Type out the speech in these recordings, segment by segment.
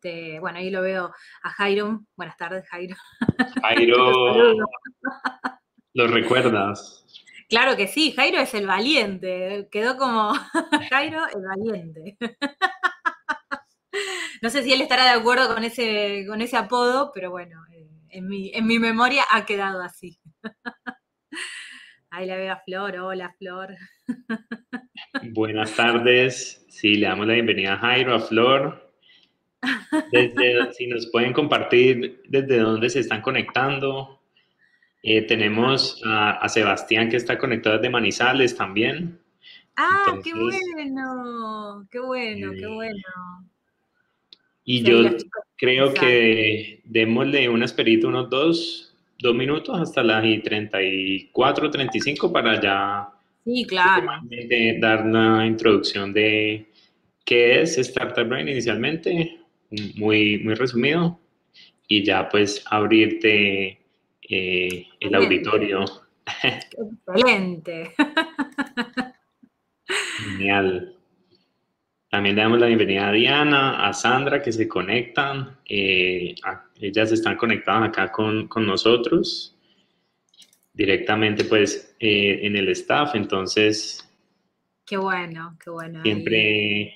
que, bueno, ahí lo veo a Jairo. Buenas tardes, Jairo. Te Jairo, saludo. ¿lo recuerdas? Claro que sí, Jairo es el valiente, quedó como Jairo el valiente. No sé si él estará de acuerdo con ese apodo, pero bueno, en mi memoria ha quedado así. Ahí la veo a Flor, hola Flor. Buenas tardes. Sí, le damos la bienvenida a Jairo, a Flor. Si nos pueden compartir desde dónde se están conectando. Tenemos a Sebastián que está conectado desde Manizales también. Ah, qué Entonces, bueno, qué bueno, qué eh, bueno. y Sí, ahí los yo chicos creo salen. que démosle una esperita, unos dos minutos hasta las y 34, 35 para ya Sí, claro. formalmente dar una introducción de qué es Startup Brain inicialmente, muy resumido, y ya pues abrirte el Excelente, auditorio. excelente. Genial. También le damos la bienvenida a Diana, a Sandra que se conectan. Ellas están conectadas acá con nosotros directamente pues en el staff, entonces Qué bueno ahí. siempre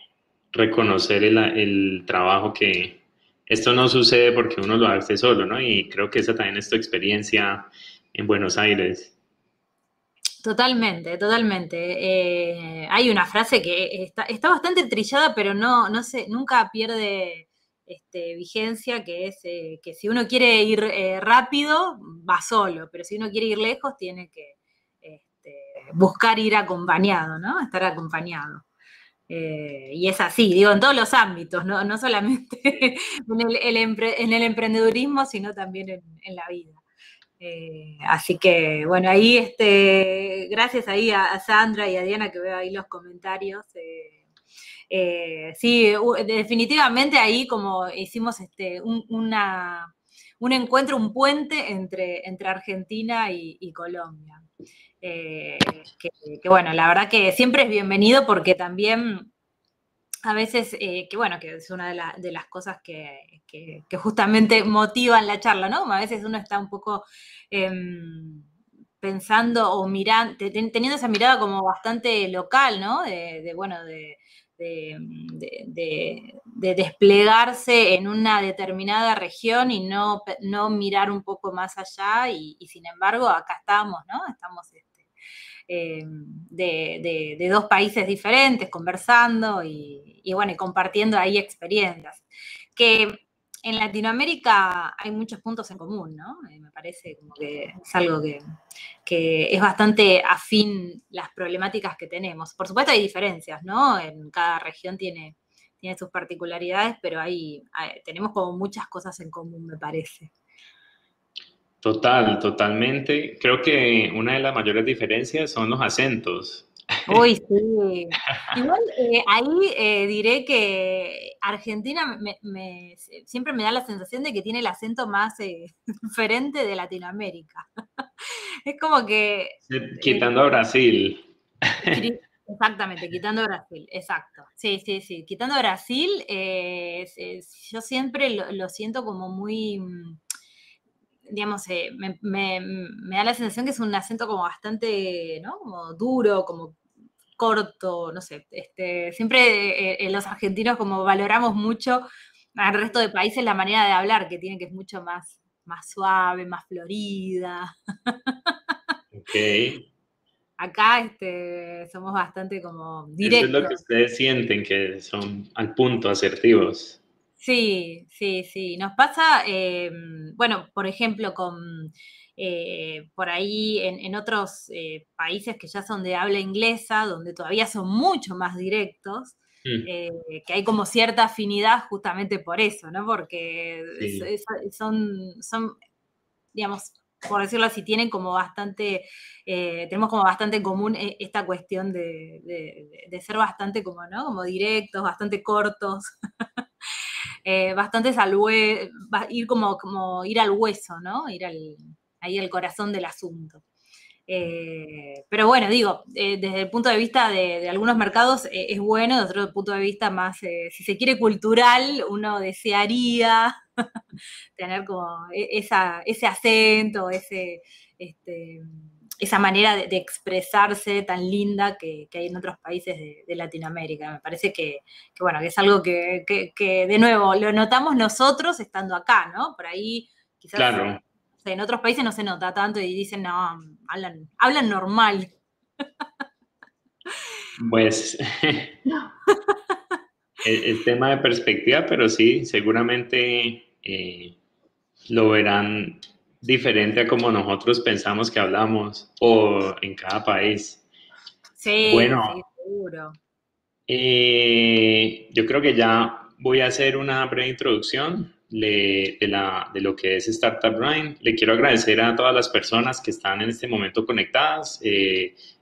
reconocer el trabajo que esto no sucede porque uno lo hace solo, ¿no? Y creo que esa también es tu experiencia en Buenos Aires. Totalmente, totalmente. Hay una frase que está bastante trillada, pero no sé, nunca pierde vigencia, que es que si uno quiere ir rápido, va solo, pero si uno quiere ir lejos, tiene que este, buscar ir acompañado, ¿no? Estar acompañado. Y es así, digo, en todos los ámbitos, no solamente en el emprendedurismo, sino también en la vida. Así que, bueno, ahí, gracias ahí a Sandra y a Diana que veo ahí los comentarios. Sí, definitivamente ahí como hicimos un encuentro, un puente entre Argentina y Colombia. Que bueno, la verdad que siempre es bienvenido porque también a veces, que bueno, que es una de las cosas que justamente motivan la charla, ¿no? Como a veces uno está un poco pensando o mirando, teniendo esa mirada como bastante local, ¿no? Bueno, de desplegarse en una determinada región y no mirar un poco más allá y sin embargo acá estamos, ¿no? Estamos de dos países diferentes, conversando y bueno, y compartiendo ahí experiencias. Que en Latinoamérica hay muchos puntos en común, ¿no? Me parece como que es algo que es bastante afín las problemáticas que tenemos. Por supuesto hay diferencias, ¿no? En cada región tiene sus particularidades, pero tenemos como muchas cosas en común, me parece. Totalmente. Creo que una de las mayores diferencias son los acentos. Uy, sí. Igual ahí diré que Argentina siempre me da la sensación de que tiene el acento más diferente de Latinoamérica. Es como que, Quitando a Brasil. exactamente, quitando Brasil, exacto. Sí, sí, sí. Quitando Brasil, yo siempre lo siento como muy, digamos, me da la sensación que es un acento como bastante, ¿no? Como duro, como corto, no sé, siempre los argentinos como valoramos mucho al resto de países la manera de hablar que tienen, que es mucho más suave, más florida. Ok. Acá somos bastante como Eso es lo que directos. ustedes sienten, que son al punto, asertivos. Sí, sí, sí. Nos pasa, bueno, por ejemplo, por ahí en otros países que ya son de habla inglesa, donde todavía son mucho más directos, Mm, que hay como cierta afinidad justamente por eso, ¿no? Porque sí, son, digamos, por decirlo así, tienen como bastante, tenemos como bastante en común esta cuestión de ser bastante como, ¿no? Como directos, bastante cortos. Bastantes ir como ir al hueso, ¿no? Ahí al corazón del asunto. Pero bueno, digo, desde el punto de vista de algunos mercados es bueno, desde otro punto de vista más, si se quiere, cultural, uno desearía tener como ese acento, este, esa manera de expresarse tan linda que hay en otros países de Latinoamérica. Me parece bueno, que es algo que, de nuevo, lo notamos nosotros estando acá, ¿no? Por ahí quizás Claro, no sé, en otros países no se nota tanto y dicen, no, hablan normal. pues es tema de perspectiva, pero sí, seguramente lo verán diferente a como nosotros pensamos que hablamos o en cada país. Sí, Bueno, sí, seguro. yo creo que ya voy a hacer una breve introducción de lo que es Startup Grind. Le quiero agradecer a todas las personas que están en este momento conectadas.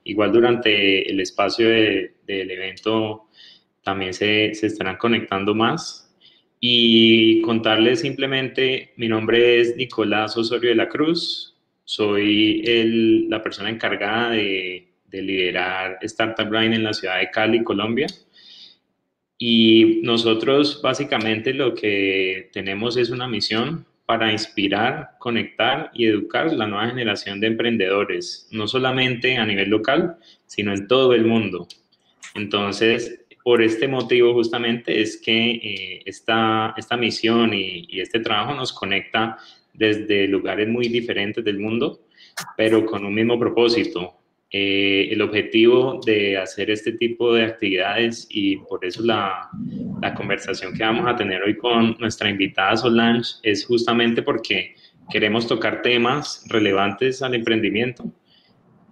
Igual durante el espacio del evento también se estarán conectando más. Y contarles simplemente, mi nombre es Nicolás Osorio de la Cruz, soy la persona encargada de liderar Startup Grind en la ciudad de Cali, Colombia. Y nosotros básicamente lo que tenemos es una misión para inspirar, conectar y educar la nueva generación de emprendedores, no solamente a nivel local, sino en todo el mundo. Entonces, por este motivo justamente es que esta misión y este trabajo nos conecta desde lugares muy diferentes del mundo, pero con un mismo propósito. El objetivo de hacer este tipo de actividades y por eso la conversación que vamos a tener hoy con nuestra invitada Solange es justamente porque queremos tocar temas relevantes al emprendimiento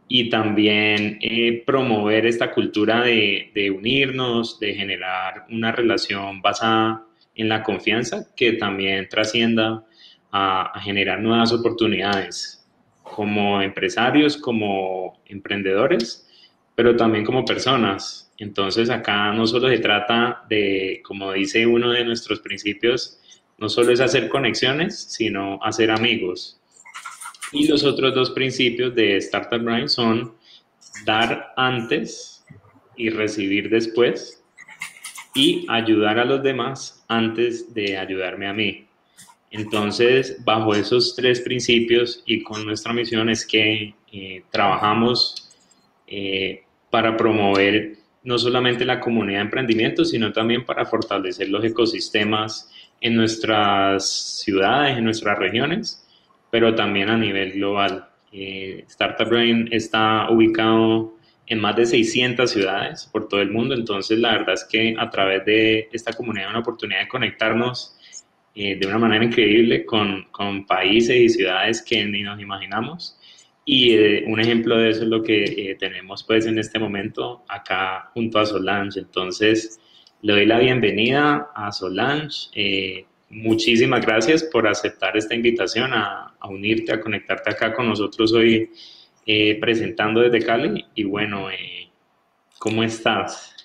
y también promover esta cultura de unirnos, de generar una relación basada en la confianza que también trascienda a generar nuevas oportunidades como empresarios, como emprendedores, pero también como personas. Entonces acá no solo se trata de, como dice uno de nuestros principios, no solo es hacer conexiones, sino hacer amigos. Y los otros dos principios de Startup Grind son dar antes y recibir después y ayudar a los demás antes de ayudarme a mí. Entonces, bajo esos tres principios y con nuestra misión es que trabajamos para promover no solamente la comunidad de emprendimiento, sino también para fortalecer los ecosistemas en nuestras ciudades, en nuestras regiones, pero también a nivel global. Startup Brain está ubicado en más de 600 ciudades por todo el mundo, entonces la verdad es que a través de esta comunidad hay una oportunidad de conectarnos de una manera increíble con países y ciudades que ni nos imaginamos. Y un ejemplo de eso es lo que tenemos pues en este momento acá junto a Solange. Entonces, le doy la bienvenida a Solange. Muchísimas gracias por aceptar esta invitación a unirte, a conectarte acá con nosotros hoy presentando desde Cali. Y bueno, ¿cómo estás?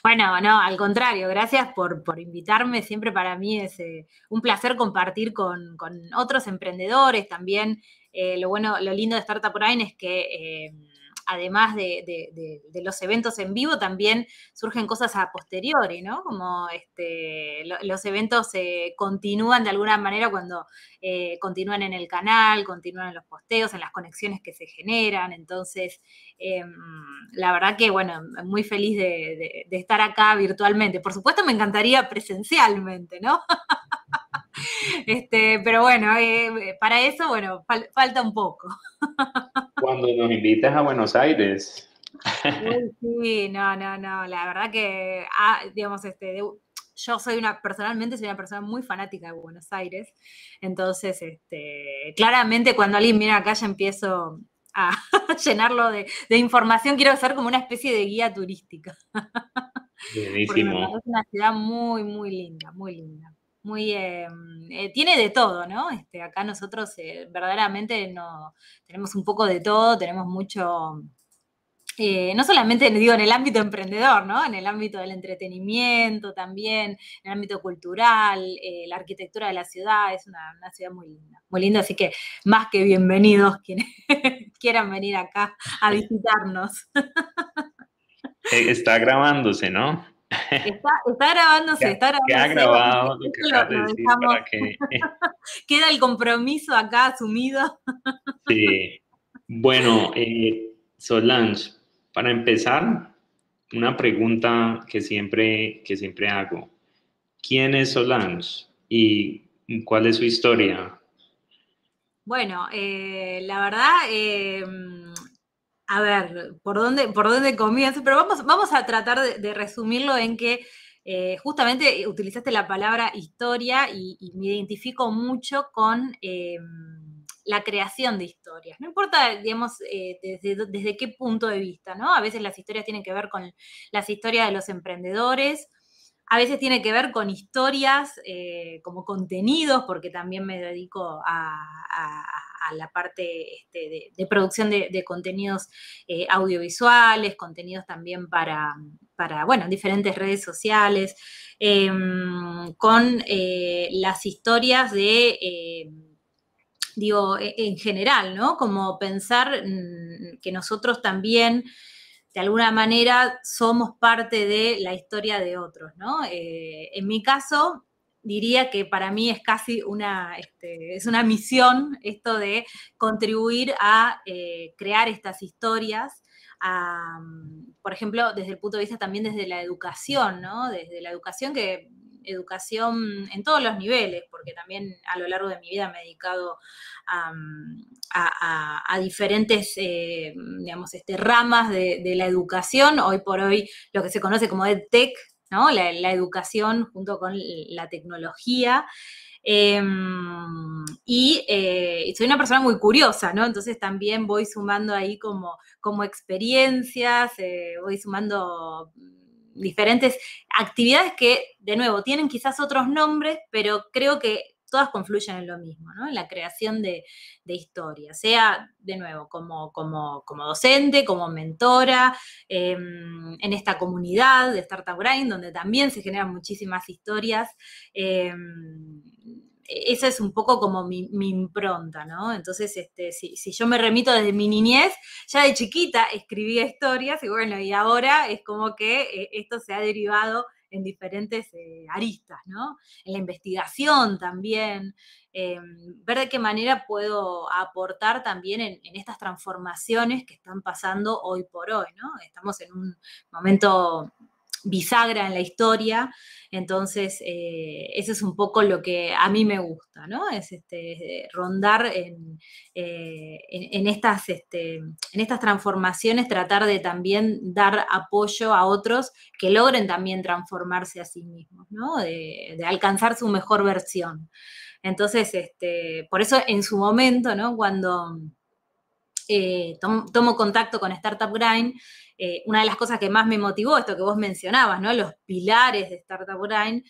Bueno, no, al contrario, gracias por invitarme. Siempre para mí es un placer compartir con otros emprendedores también. Lo bueno, lo lindo de Startup Grind es que además de los eventos en vivo, también surgen cosas a posteriori, ¿no? Como los eventos continúan de alguna manera cuando continúan en el canal, continúan en los posteos, en las conexiones que se generan. Entonces, eh, la verdad que, bueno, muy feliz de estar acá virtualmente. Por supuesto, me encantaría presencialmente, ¿no? Pero bueno, para eso, bueno, falta un poco. Cuando nos invitas a Buenos Aires. Uy, sí, no, no, no, la verdad que, digamos, yo personalmente soy una persona muy fanática de Buenos Aires, entonces, claramente cuando alguien viene acá ya empiezo a llenarlo de información, quiero ser como una especie de guía turística. Porque me Buenísimo. parece una ciudad muy, muy linda, muy linda. Muy, tiene de todo, ¿no? Acá nosotros verdaderamente no, tenemos un poco de todo, tenemos mucho, no solamente, digo, en el ámbito emprendedor, ¿no? En el ámbito del entretenimiento también, en el ámbito cultural, la arquitectura de la ciudad, es una ciudad muy linda, así que más que bienvenidos quienes quieran venir acá a visitarnos. Está grabándose, ¿no? Está grabándose, está Queda grabándose, así grabado que lo que esto acabas de lo decir dejamos, para que... queda el compromiso acá asumido. Sí. Bueno, Solange, para empezar, una pregunta que siempre hago. ¿Quién es Solange y cuál es su historia? Bueno, la verdad, a ver, por dónde comienzo? Pero vamos a tratar de resumirlo en que justamente utilizaste la palabra historia y me identifico mucho con la creación de historias. No importa, digamos, desde qué punto de vista, ¿no? A veces las historias tienen que ver con las historias de los emprendedores, a veces tiene que ver con historias como contenidos, porque también me dedico a la parte de producción de contenidos audiovisuales, contenidos también bueno, diferentes redes sociales, con las historias digo, en general, ¿no? Como pensar que nosotros también de alguna manera somos parte de la historia de otros, ¿no? En mi caso, diría que para mí es casi es una misión esto de contribuir a crear estas historias, por ejemplo, desde el punto de vista también desde la educación, ¿no? Desde la educación educación en todos los niveles, porque también a lo largo de mi vida me he dedicado a, a diferentes, digamos, ramas de la educación, hoy por hoy lo que se conoce como EdTech, ¿no? La educación junto con la tecnología. Eh, soy una persona muy curiosa, ¿no? Entonces también voy sumando ahí como experiencias, voy sumando diferentes actividades que, de nuevo, tienen quizás otros nombres, pero creo que todas confluyen en lo mismo, ¿no? En la creación de historias, sea, de nuevo, como docente, como mentora, en esta comunidad de Startup Grind, donde también se generan muchísimas historias. Esa es un poco como mi impronta, ¿no? Entonces, si yo me remito desde mi niñez, ya de chiquita escribía historias y bueno, y ahora es como que esto se ha derivado en diferentes aristas, ¿no? En la investigación también, ver de qué manera puedo aportar también en estas transformaciones que están pasando hoy por hoy, ¿no? Estamos en un momento bisagra en la historia, entonces eso es un poco lo que a mí me gusta, ¿no? Es rondar en estas transformaciones, tratar de también dar apoyo a otros que logren también transformarse a sí mismos, ¿no? De alcanzar su mejor versión. Entonces, por eso en su momento, ¿no? Cuando tomo contacto con Startup Grind, una de las cosas que más me motivó, esto que vos mencionabas, ¿no? Los pilares de Startup Grind,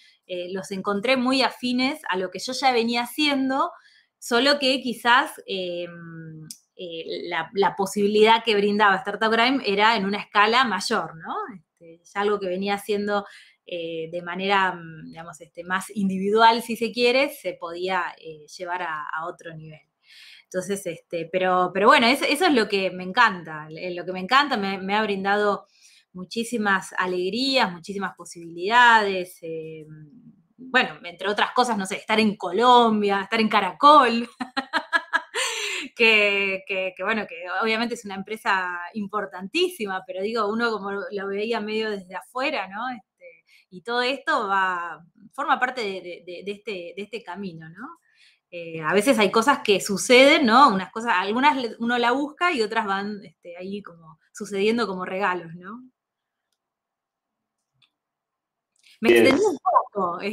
los encontré muy afines a lo que yo ya venía haciendo, solo que quizás la posibilidad que brindaba Startup Grind era en una escala mayor, ¿no? Ya algo que venía haciendo de manera, digamos, más individual, si se quiere, se podía llevar a otro nivel. Entonces, pero bueno, eso es lo que me encanta. Lo que me encanta me ha brindado muchísimas alegrías, muchísimas posibilidades. Bueno, entre otras cosas, no sé, estar en Colombia, estar en Caracol, bueno, que obviamente es una empresa importantísima, pero digo, uno como lo veía medio desde afuera, ¿no? Y todo esto forma parte de este camino, ¿no? A veces hay cosas que suceden, ¿no? Unas cosas, algunas uno la busca y otras van ahí como sucediendo como regalos, ¿no? Me extendí un Es, poco, no, de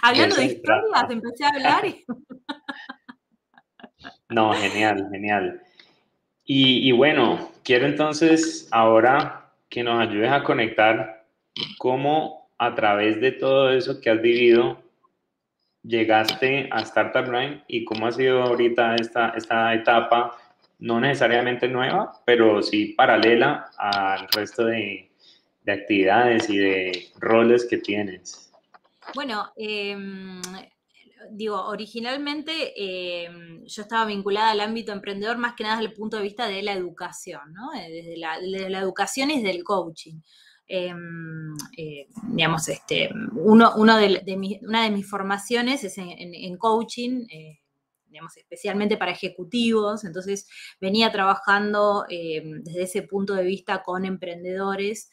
hablando eso de se historias, trata. empecé a hablar y... No, genial, genial. Y bueno, quiero entonces ahora que nos ayudes a conectar cómo a través de todo eso que has vivido llegaste a Startup Grind y cómo ha sido ahorita esta etapa no necesariamente nueva, pero sí paralela al resto de actividades y de roles que tienes. Bueno, digo, originalmente yo estaba vinculada al ámbito emprendedor más que nada desde el punto de vista de la educación, ¿no? Desde la educación y desde el coaching. Digamos, una de mis formaciones es en coaching, digamos, especialmente para ejecutivos, entonces venía trabajando desde ese punto de vista con emprendedores.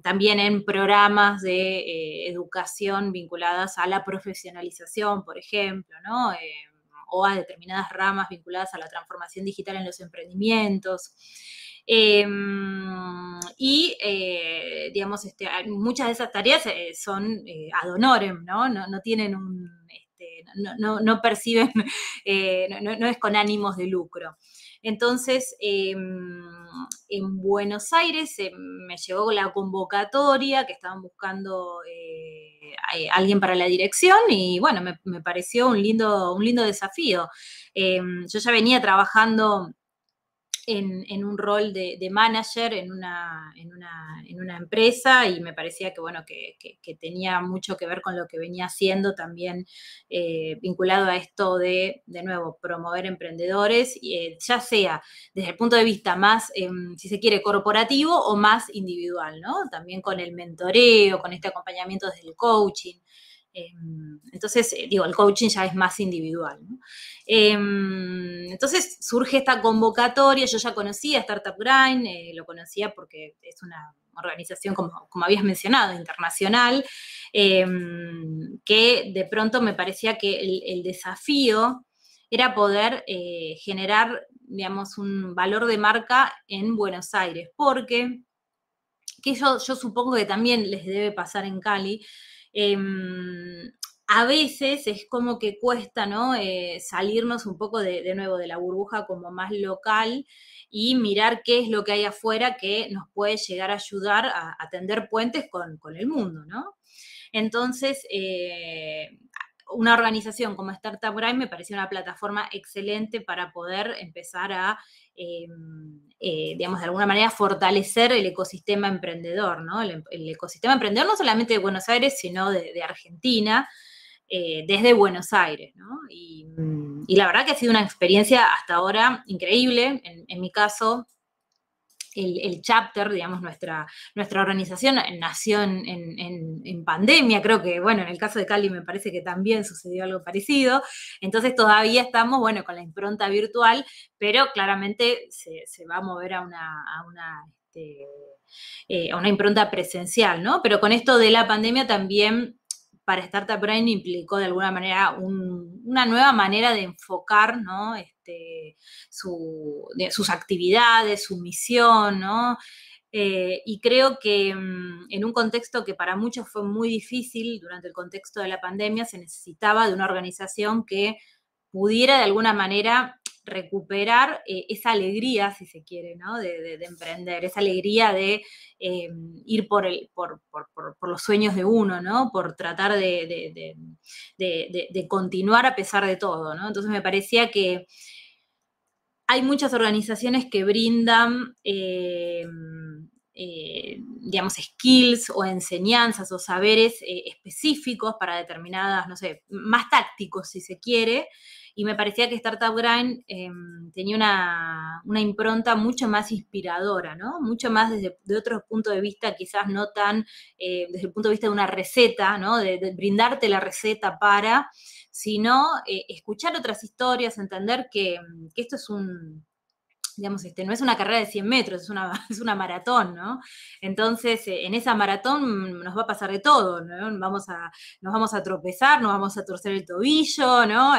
También en programas de educación vinculadas a la profesionalización, por ejemplo, ¿no? O a determinadas ramas vinculadas a la transformación digital en los emprendimientos. Digamos, muchas de esas tareas son ad honorem, ¿no? No tienen no perciben, no es con ánimos de lucro. Entonces, en Buenos Aires me llegó la convocatoria que estaban buscando alguien para la dirección y bueno, me pareció un lindo desafío. Yo ya venía trabajando en un rol de manager en una empresa y me parecía que, bueno, que tenía mucho que ver con lo que venía haciendo también vinculado a esto de nuevo, promover emprendedores, ya sea desde el punto de vista más, si se quiere, corporativo o más individual, ¿no? También con el mentoreo, con este acompañamiento desde el coaching. Entonces, digo, el coaching ya es más individual, ¿no? Entonces surge esta convocatoria, yo ya conocía Startup Grind, lo conocía porque es una organización, como habías mencionado, internacional, que de pronto me parecía que el desafío era poder generar, digamos, un valor de marca en Buenos Aires, porque, que yo supongo que también les debe pasar en Cali, a veces es como que cuesta, ¿no? Salirnos un poco de nuevo de la burbuja como más local y mirar qué es lo que hay afuera que nos puede llegar a ayudar a tender puentes con el mundo, ¿no? Entonces, una organización como Startup Grind me pareció una plataforma excelente para poder empezar a, digamos, de alguna manera fortalecer el ecosistema emprendedor, ¿no? El ecosistema emprendedor no solamente de Buenos Aires, sino de Argentina, desde Buenos Aires, ¿no? Y la verdad que ha sido una experiencia hasta ahora increíble. En mi caso, el chapter, digamos, nuestra organización nació en pandemia, creo que, bueno, en el caso de Cali me parece que también sucedió algo parecido, entonces todavía estamos, bueno, con la impronta virtual, pero claramente se va a mover a una impronta presencial, ¿no? Pero con esto de la pandemia también para Startup Brain implicó de alguna manera una nueva manera de enfocar, ¿no? Sus actividades, su misión, ¿no? Y creo que en un contexto que para muchos fue muy difícil durante el contexto de la pandemia, se necesitaba de una organización que pudiera de alguna manera recuperar esa alegría, si se quiere, ¿no? De emprender, esa alegría de ir por los sueños de uno, ¿no? Por tratar de continuar a pesar de todo, ¿no? Entonces me parecía que hay muchas organizaciones que brindan, digamos, skills o enseñanzas o saberes específicos para determinadas, no sé, más tácticos si se quiere, y me parecía que Startup Grind tenía una impronta mucho más inspiradora, ¿no? Mucho más de otro punto de vista, quizás no tan desde el punto de vista de una receta, ¿no? De brindarte la receta para, sino escuchar otras historias, entender que esto es digamos, no es una carrera de 100 metros, es una maratón, ¿no? Entonces, en esa maratón nos va a pasar de todo, ¿no? Nos vamos a tropezar, nos vamos a torcer el tobillo, ¿no?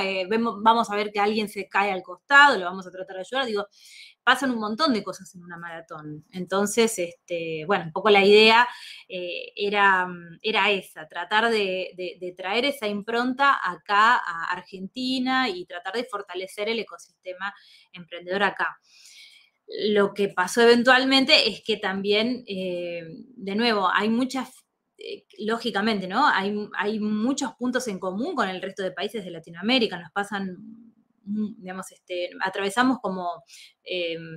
Vamos a ver que alguien se cae al costado, lo vamos a tratar de ayudar, digo, pasan un montón de cosas en una maratón. Entonces, bueno, un poco la idea era esa, tratar de traer esa impronta acá a Argentina y tratar de fortalecer el ecosistema emprendedor acá. Lo que pasó eventualmente es que también, de nuevo, hay muchas, lógicamente, ¿no? Hay muchos puntos en común con el resto de países de Latinoamérica, nos pasan digamos, atravesamos como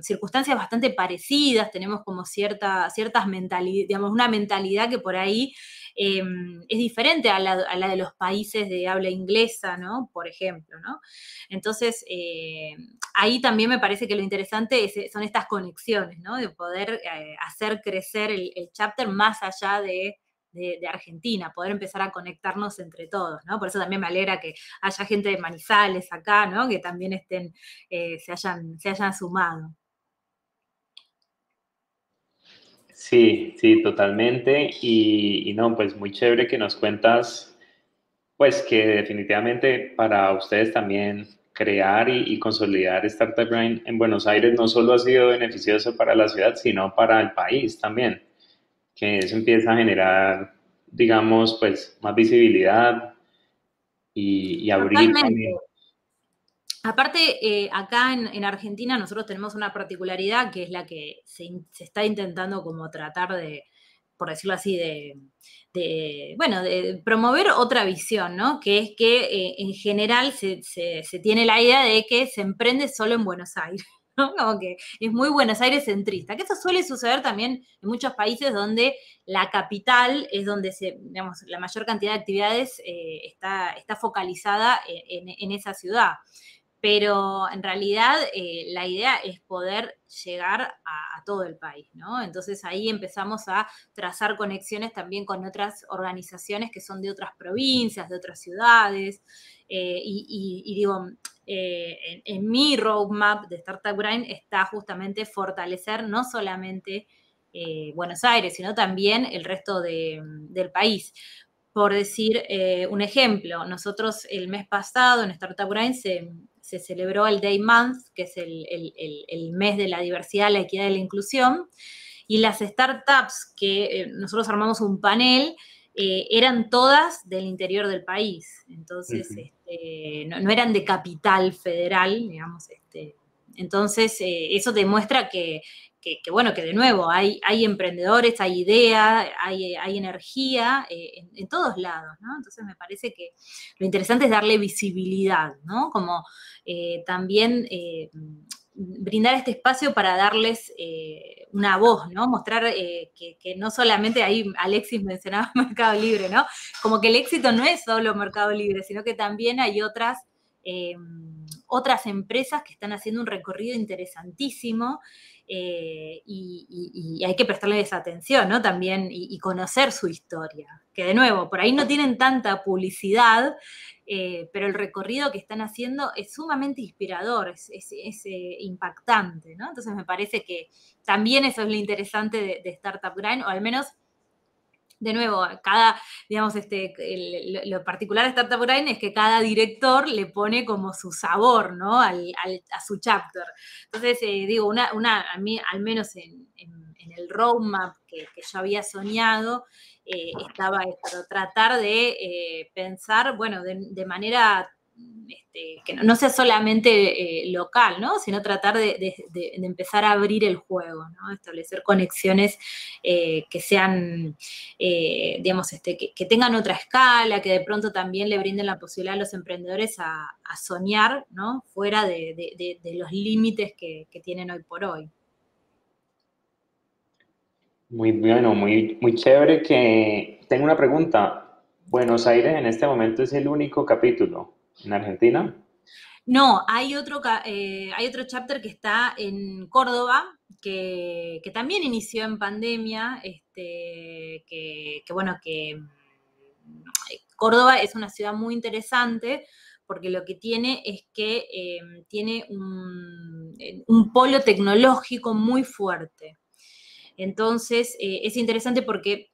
circunstancias bastante parecidas, tenemos como ciertas mentalidades, digamos, una mentalidad que por ahí es diferente a la de los países de habla inglesa, ¿no? Por ejemplo, ¿no? Entonces, ahí también me parece que lo interesante son estas conexiones, ¿no? De poder hacer crecer el chapter más allá de Argentina, poder empezar a conectarnos entre todos, ¿no? Por eso también me alegra que haya gente de Manizales acá, ¿no? Que también se hayan sumado. Sí, sí, totalmente. Y no, pues muy chévere que nos cuentas, pues que definitivamente para ustedes también crear y consolidar Startup Grind en Buenos Aires no solo ha sido beneficioso para la ciudad, sino para el país también, que eso empieza a generar, digamos, pues más visibilidad y abrir Totalmente. también. Aparte, acá en Argentina nosotros tenemos una particularidad que es la que se está intentando como tratar de, por decirlo así, bueno, de promover otra visión, ¿no? Que es que en general se tiene la idea de que se emprende solo en Buenos Aires, ¿no? Como que es muy Buenos Aires centrista, que eso suele suceder también en muchos países donde la capital es donde digamos, la mayor cantidad de actividades está focalizada en esa ciudad, pero en realidad la idea es poder llegar a todo el país, ¿no? Entonces ahí empezamos a trazar conexiones también con otras organizaciones que son de otras provincias, de otras ciudades, y digo, en mi roadmap de Startup Grind está justamente fortalecer no solamente Buenos Aires, sino también el resto del país. Por decir un ejemplo, nosotros el mes pasado en Startup Grind se celebró el Day Month, que es el mes de la diversidad, la equidad y la inclusión, y las startups que nosotros armamos un panel, eran todas del interior del país, entonces Ujú. no eran de capital federal, digamos, entonces eso demuestra bueno, que de nuevo hay emprendedores, hay idea, hay energía en todos lados, ¿no? Entonces me parece que lo interesante es darle visibilidad, ¿no? Como también brindar este espacio para darles una voz, ¿no? Mostrar que no solamente ahí Alexis mencionaba Mercado Libre, ¿no? Como que el éxito no es solo Mercado Libre, sino que también hay otras empresas que están haciendo un recorrido interesantísimo y hay que prestarles atención, ¿no? También y conocer su historia. Que de nuevo, por ahí no tienen tanta publicidad, pero el recorrido que están haciendo es sumamente inspirador, es impactante, ¿no? Entonces me parece que también eso es lo interesante de Startup Grind, o al menos de nuevo, digamos, lo particular de Startup Grind es que cada director le pone como su sabor, ¿no? A su chapter. Entonces, digo, a mí, al menos en el roadmap que yo había soñado, estaba esto, tratar de pensar, bueno, de manera que no sea solamente local, ¿no? Sino tratar de empezar a abrir el juego, ¿no? Establecer conexiones que sean digamos, que tengan otra escala, que de pronto también le brinden la posibilidad a los emprendedores a soñar, ¿no? Fuera de los límites que tienen hoy por hoy. Muy bueno, muy chévere que tengo una pregunta. ¿Buenos Aires en este momento es el único capítulo en Argentina? No, hay otro chapter que está en Córdoba, que también inició en pandemia, bueno, que Córdoba es una ciudad muy interesante porque lo que tiene es que tiene un polo tecnológico muy fuerte. Entonces, es interesante porque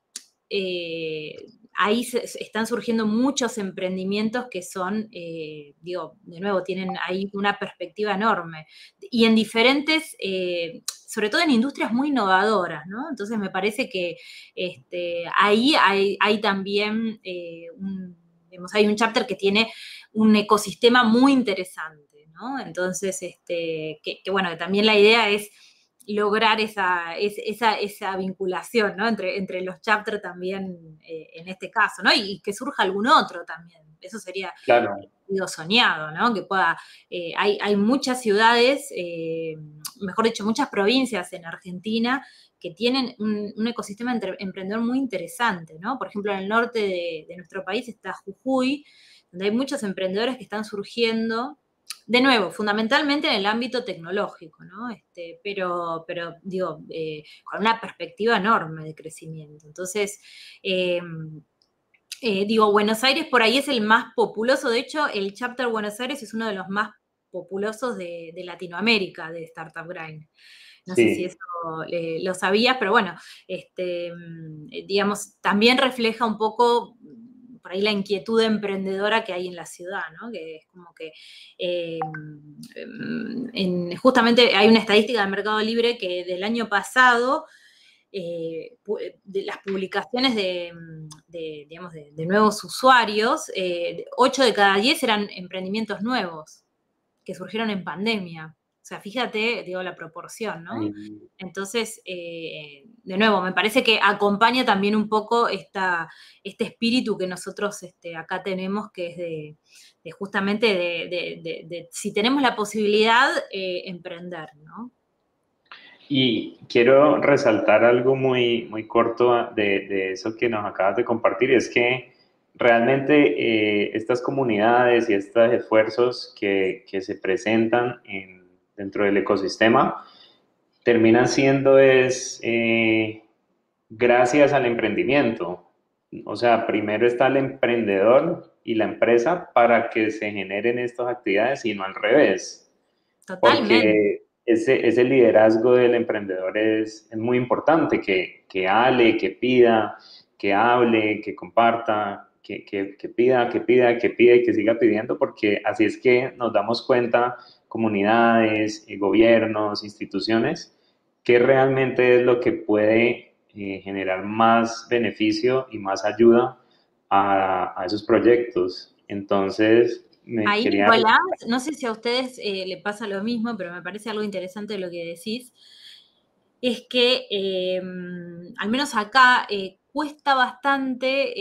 ahí están surgiendo muchos emprendimientos que son, digo, de nuevo, tienen ahí una perspectiva enorme. Y en diferentes, sobre todo en industrias muy innovadoras, ¿no? Entonces me parece que ahí hay también digamos, hay un chapter que tiene un ecosistema muy interesante, ¿no? Entonces, bueno, que también la idea es lograr esa vinculación, ¿no? Entre los chapters también en este caso, ¿no? Y que surja algún otro también. Eso sería Claro. digo, soñado, ¿no? Que pueda, hay muchas ciudades, mejor dicho, muchas provincias en Argentina que tienen un ecosistema emprendedor muy interesante, ¿no? Por ejemplo, en el norte de nuestro país está Jujuy, donde hay muchos emprendedores que están surgiendo, de nuevo, fundamentalmente en el ámbito tecnológico, ¿no? Pero digo, con una perspectiva enorme de crecimiento. Entonces, digo, Buenos Aires por ahí es el más populoso. De hecho, el Chapter Buenos Aires es uno de los más populosos de Latinoamérica, de Startup Grind. No sé si Sí. eso lo sabías, pero bueno, digamos, también refleja un poco por ahí la inquietud emprendedora que hay en la ciudad, ¿no? Que es como que justamente hay una estadística del Mercado Libre que del año pasado, de las publicaciones digamos, de nuevos usuarios, 8 de cada 10 eran emprendimientos nuevos que surgieron en pandemia. O sea, fíjate, digo, la proporción, ¿no? Entonces, de nuevo, me parece que acompaña también un poco este espíritu que nosotros acá tenemos, que es de justamente de si tenemos la posibilidad, emprender, ¿no? Y quiero resaltar algo muy, muy corto de eso que nos acabas de compartir, y es que realmente estas comunidades y estos esfuerzos que se presentan dentro del ecosistema terminan siendo gracias al emprendimiento. O sea, primero está el emprendedor y la empresa para que se generen estas actividades y no al revés. Totalmente. Porque ese liderazgo del emprendedor es muy importante, que hable, que pida, que hable, que comparta, que pida, que pida, que pida y que siga pidiendo, porque así es que nos damos cuenta, comunidades, gobiernos, instituciones, que realmente es lo que puede generar más beneficio y más ayuda a esos proyectos. Entonces, me Ahí, quería... Nicolás, no sé si a ustedes le pasa lo mismo, pero me parece algo interesante lo que decís, es que al menos acá cuesta bastante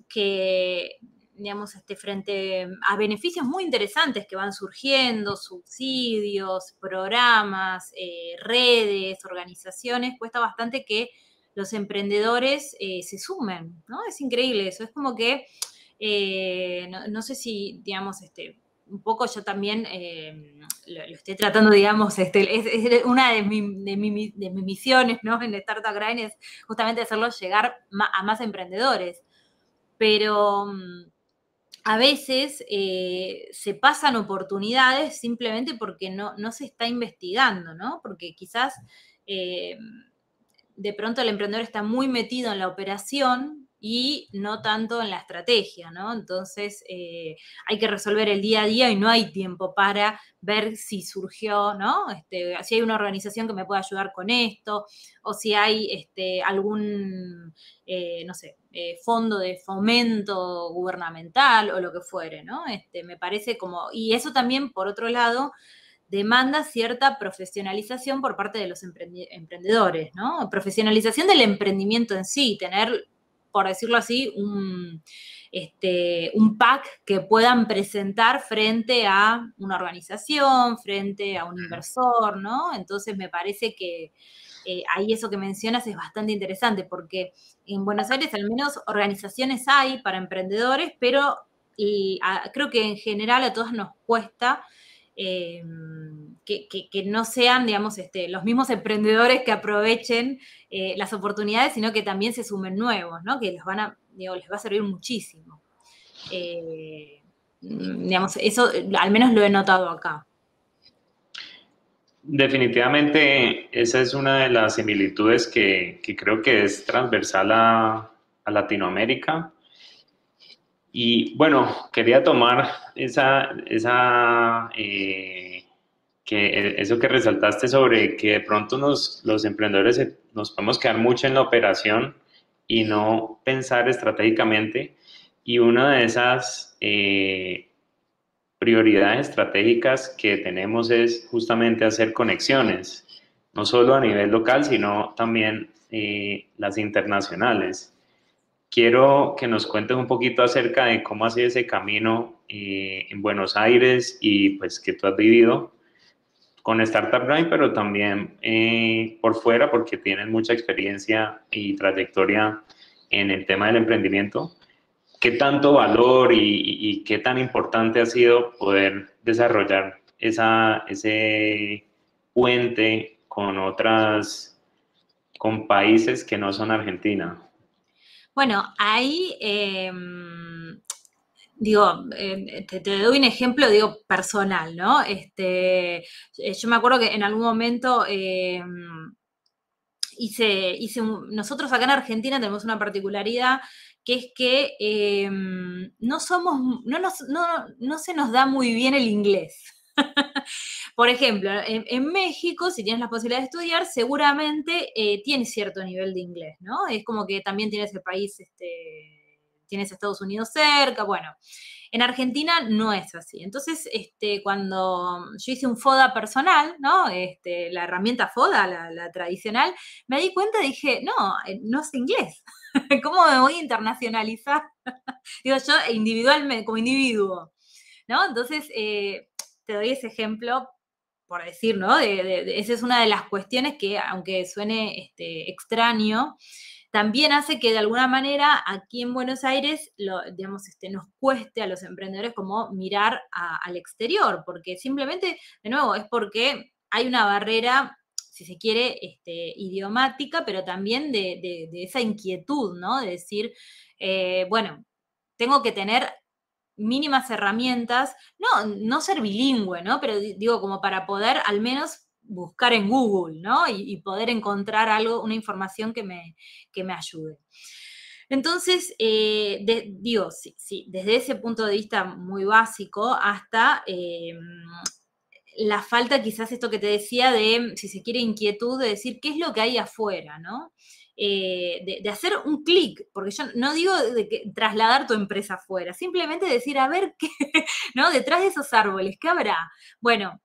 que, digamos, frente a beneficios muy interesantes que van surgiendo, subsidios, programas, redes, organizaciones, cuesta bastante que los emprendedores se sumen, ¿no? Es increíble eso, es como que no sé si, digamos, un poco yo también lo estoy tratando, digamos, es una de mis misiones, ¿no? En Startup Grind es justamente hacerlo llegar a más emprendedores. Pero a veces se pasan oportunidades simplemente porque no se está investigando, ¿no? Porque quizás de pronto el emprendedor está muy metido en la operación y no tanto en la estrategia, ¿no? Entonces hay que resolver el día a día y no hay tiempo para ver si surgió, ¿no? Si hay una organización que me pueda ayudar con esto, o si hay algún, no sé, fondo de fomento gubernamental o lo que fuere, ¿no? Me parece como, y eso también, por otro lado, demanda cierta profesionalización por parte de los emprendedores, ¿no? Profesionalización del emprendimiento en sí, tener, por decirlo así, un pack que puedan presentar frente a una organización, frente a un inversor, ¿no? Entonces me parece que ahí eso que mencionas es bastante interesante, porque en Buenos Aires al menos organizaciones hay para emprendedores, pero creo que en general a todos nos cuesta que no sean, digamos, los mismos emprendedores que aprovechen las oportunidades, sino que también se sumen nuevos, ¿no? Que les va a servir muchísimo. Digamos, eso al menos lo he notado acá. Definitivamente, esa es una de las similitudes que creo que es transversal a Latinoamérica. Y bueno, quería tomar eso que resaltaste sobre que de pronto los emprendedores nos podemos quedar mucho en la operación y no pensar estratégicamente. Y una de esas prioridades estratégicas que tenemos es justamente hacer conexiones, no solo a nivel local, sino también las internacionales. quiero que nos cuentes un poquito acerca de cómo ha sido ese camino en Buenos Aires y pues que tú has vivido con Startup Grind, pero también por fuera, porque tienes mucha experiencia y trayectoria en el tema del emprendimiento. ¿Qué tanto valor y qué tan importante ha sido poder desarrollar ese puente con países que no son Argentina? Bueno, ahí, digo, te doy un ejemplo, digo, personal, ¿no? Yo me acuerdo que en algún momento nosotros acá en Argentina tenemos una particularidad que es que no se nos da muy bien el inglés. Por ejemplo, en México, si tienes la posibilidad de estudiar, seguramente tienes cierto nivel de inglés, ¿no? Es como que también tienes el país, tienes Estados Unidos cerca, bueno. En Argentina no es así. Entonces, cuando yo hice un FODA personal, ¿no? La herramienta FODA, la tradicional, me di cuenta y dije, no sé inglés. ¿Cómo me voy a internacionalizar? Digo, yo individualmente, como individuo, ¿no? Entonces, te doy ese ejemplo por decir, ¿no? Esa es una de las cuestiones que, aunque suene extraño, también hace que de alguna manera aquí en Buenos Aires, digamos, nos cueste a los emprendedores como mirar al exterior, porque simplemente, de nuevo, es porque hay una barrera, si se quiere, idiomática, pero también de esa inquietud, ¿no? De decir, bueno, tengo que tener mínimas herramientas, no ser bilingüe, ¿no? Pero digo, como para poder al menos buscar en Google, ¿no? Y poder encontrar algo, una información que me ayude. Entonces, digo, sí, desde ese punto de vista muy básico hasta la falta, quizás esto que te decía, de, si se quiere, inquietud de decir qué es lo que hay afuera, ¿no? De hacer un clic, porque yo no digo de trasladar tu empresa afuera, simplemente decir, a ver qué, ¿no? Detrás de esos árboles, ¿qué habrá? Bueno,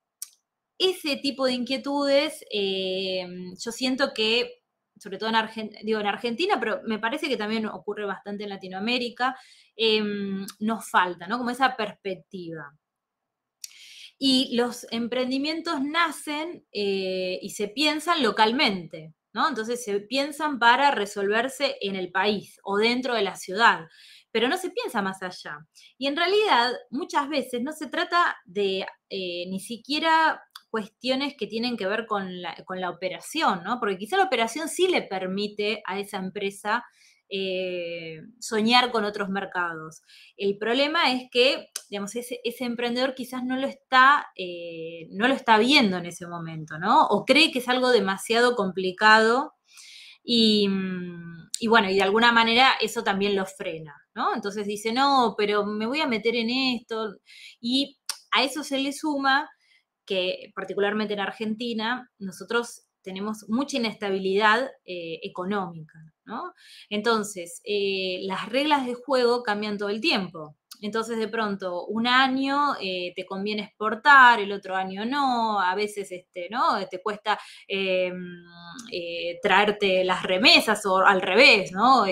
ese tipo de inquietudes, yo siento que, sobre todo en Argentina, pero me parece que también ocurre bastante en Latinoamérica, nos falta, ¿no? Como esa perspectiva. Y los emprendimientos nacen y se piensan localmente, ¿no? Entonces se piensan para resolverse en el país o dentro de la ciudad, pero no se piensa más allá. Y en realidad, muchas veces no se trata de ni siquiera cuestiones que tienen que ver con la operación, ¿no? Porque quizá la operación sí le permite a esa empresa soñar con otros mercados. El problema es que, digamos, ese emprendedor quizás no lo está viendo en ese momento, ¿no? O cree que es algo demasiado complicado y bueno, y de alguna manera eso también lo frena, ¿no? Entonces dice, no, pero me voy a meter en esto. Y a eso se le suma que, particularmente en Argentina, nosotros tenemos mucha inestabilidad económica, ¿no? Entonces, las reglas de juego cambian todo el tiempo. Entonces, de pronto, un año te conviene exportar, el otro año no, a veces ¿no? Te cuesta traerte las remesas o al revés, ¿no?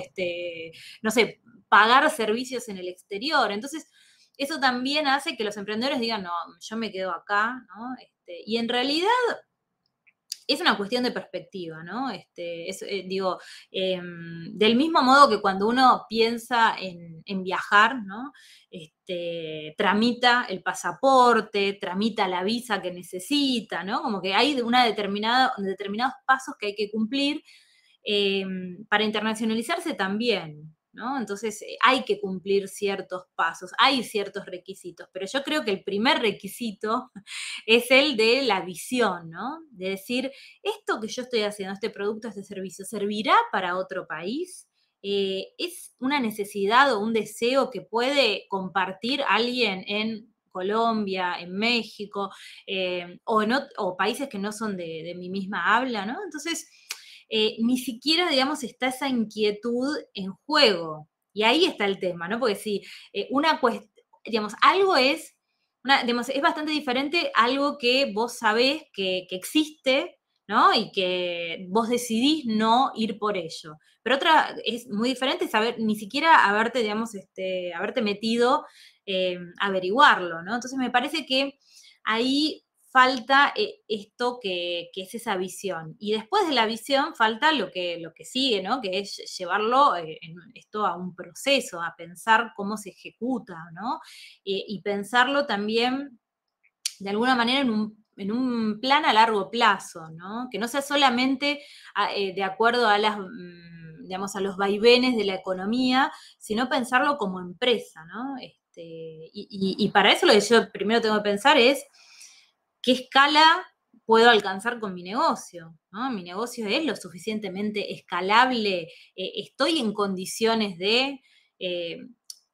No sé, pagar servicios en el exterior. Entonces, eso también hace que los emprendedores digan, no, yo me quedo acá, ¿no? Y en realidad es una cuestión de perspectiva, ¿no? Digo, del mismo modo que cuando uno piensa en viajar, ¿no? Tramita el pasaporte, tramita la visa que necesita, ¿no? Como que hay determinados pasos que hay que cumplir para internacionalizarse también, ¿no? Entonces hay que cumplir ciertos pasos, hay ciertos requisitos, pero yo creo que el primer requisito es el de la visión, ¿no? De decir, esto que yo estoy haciendo, este producto, este servicio, ¿servirá para otro país? ¿Es una necesidad o un deseo que puede compartir alguien en Colombia, en México, o países que no son de mi misma habla, ¿no? Entonces, ni siquiera, digamos, está esa inquietud en juego. Y ahí está el tema, ¿no? Porque si digamos, algo digamos, es bastante diferente algo que vos sabés que existe, ¿no? Y que vos decidís no ir por ello. Pero otra es muy diferente saber, ni siquiera haberte, digamos, haberte metido a averiguarlo, ¿no? Entonces me parece que ahí falta esto que es esa visión. Y después de la visión falta lo que sigue, ¿no? Que es llevarlo esto a un proceso, a pensar cómo se ejecuta, ¿no? Y pensarlo también de alguna manera en un plan a largo plazo, ¿no? Que no sea solamente de acuerdo a digamos, a los vaivenes de la economía, sino pensarlo como empresa, ¿no? Y para eso lo que yo primero tengo que pensar es qué escala puedo alcanzar con mi negocio, ¿no? Mi negocio es lo suficientemente escalable, estoy en condiciones de...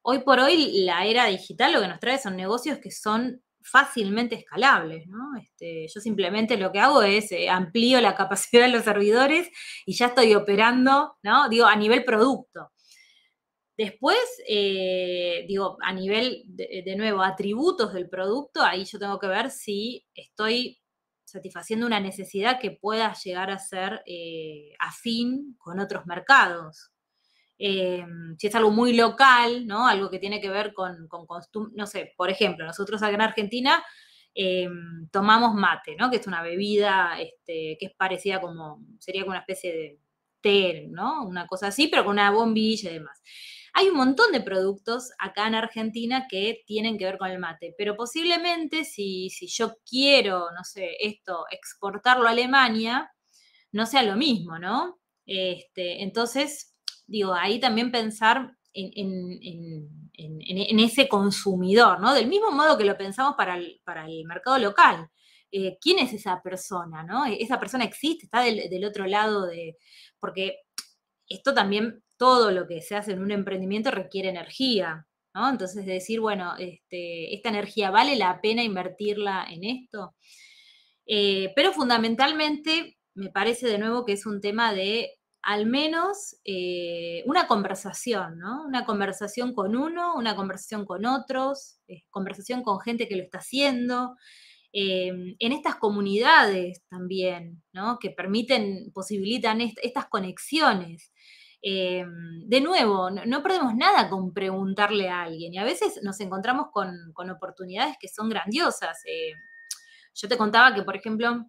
hoy por hoy la era digital lo que nos trae son negocios que son fácilmente escalables, ¿no? Yo simplemente lo que hago es amplío la capacidad de los servidores y ya estoy operando, ¿no? Digo, a nivel producto. Después, digo, a nivel, de nuevo, atributos del producto, ahí yo tengo que ver si estoy satisfaciendo una necesidad que pueda llegar a ser afín con otros mercados. Si es algo muy local, ¿no? Algo que tiene que ver con no sé, por ejemplo, nosotros acá en Argentina tomamos mate, ¿no? Que es una bebida que es parecida sería como una especie de té, ¿no? Una cosa así, pero con una bombilla y demás. Hay un montón de productos acá en Argentina que tienen que ver con el mate, pero posiblemente si yo quiero, no sé, exportarlo a Alemania, no sea lo mismo, ¿no? Entonces, digo, ahí también pensar en ese consumidor, ¿no? Del mismo modo que lo pensamos para el mercado local. ¿Quién es esa persona, no? Esa persona existe, está del otro lado porque esto también, todo lo que se hace en un emprendimiento requiere energía, ¿no? Entonces decir, bueno, esta energía vale la pena invertirla en esto. Pero fundamentalmente me parece de nuevo que es un tema de al menos una conversación, ¿no? Una conversación con uno, una conversación con otros, conversación con gente que lo está haciendo, en estas comunidades también, ¿no? Que posibilitan estas conexiones. De nuevo, no perdemos nada con preguntarle a alguien y a veces nos encontramos con oportunidades que son grandiosas. Yo te contaba que, por ejemplo,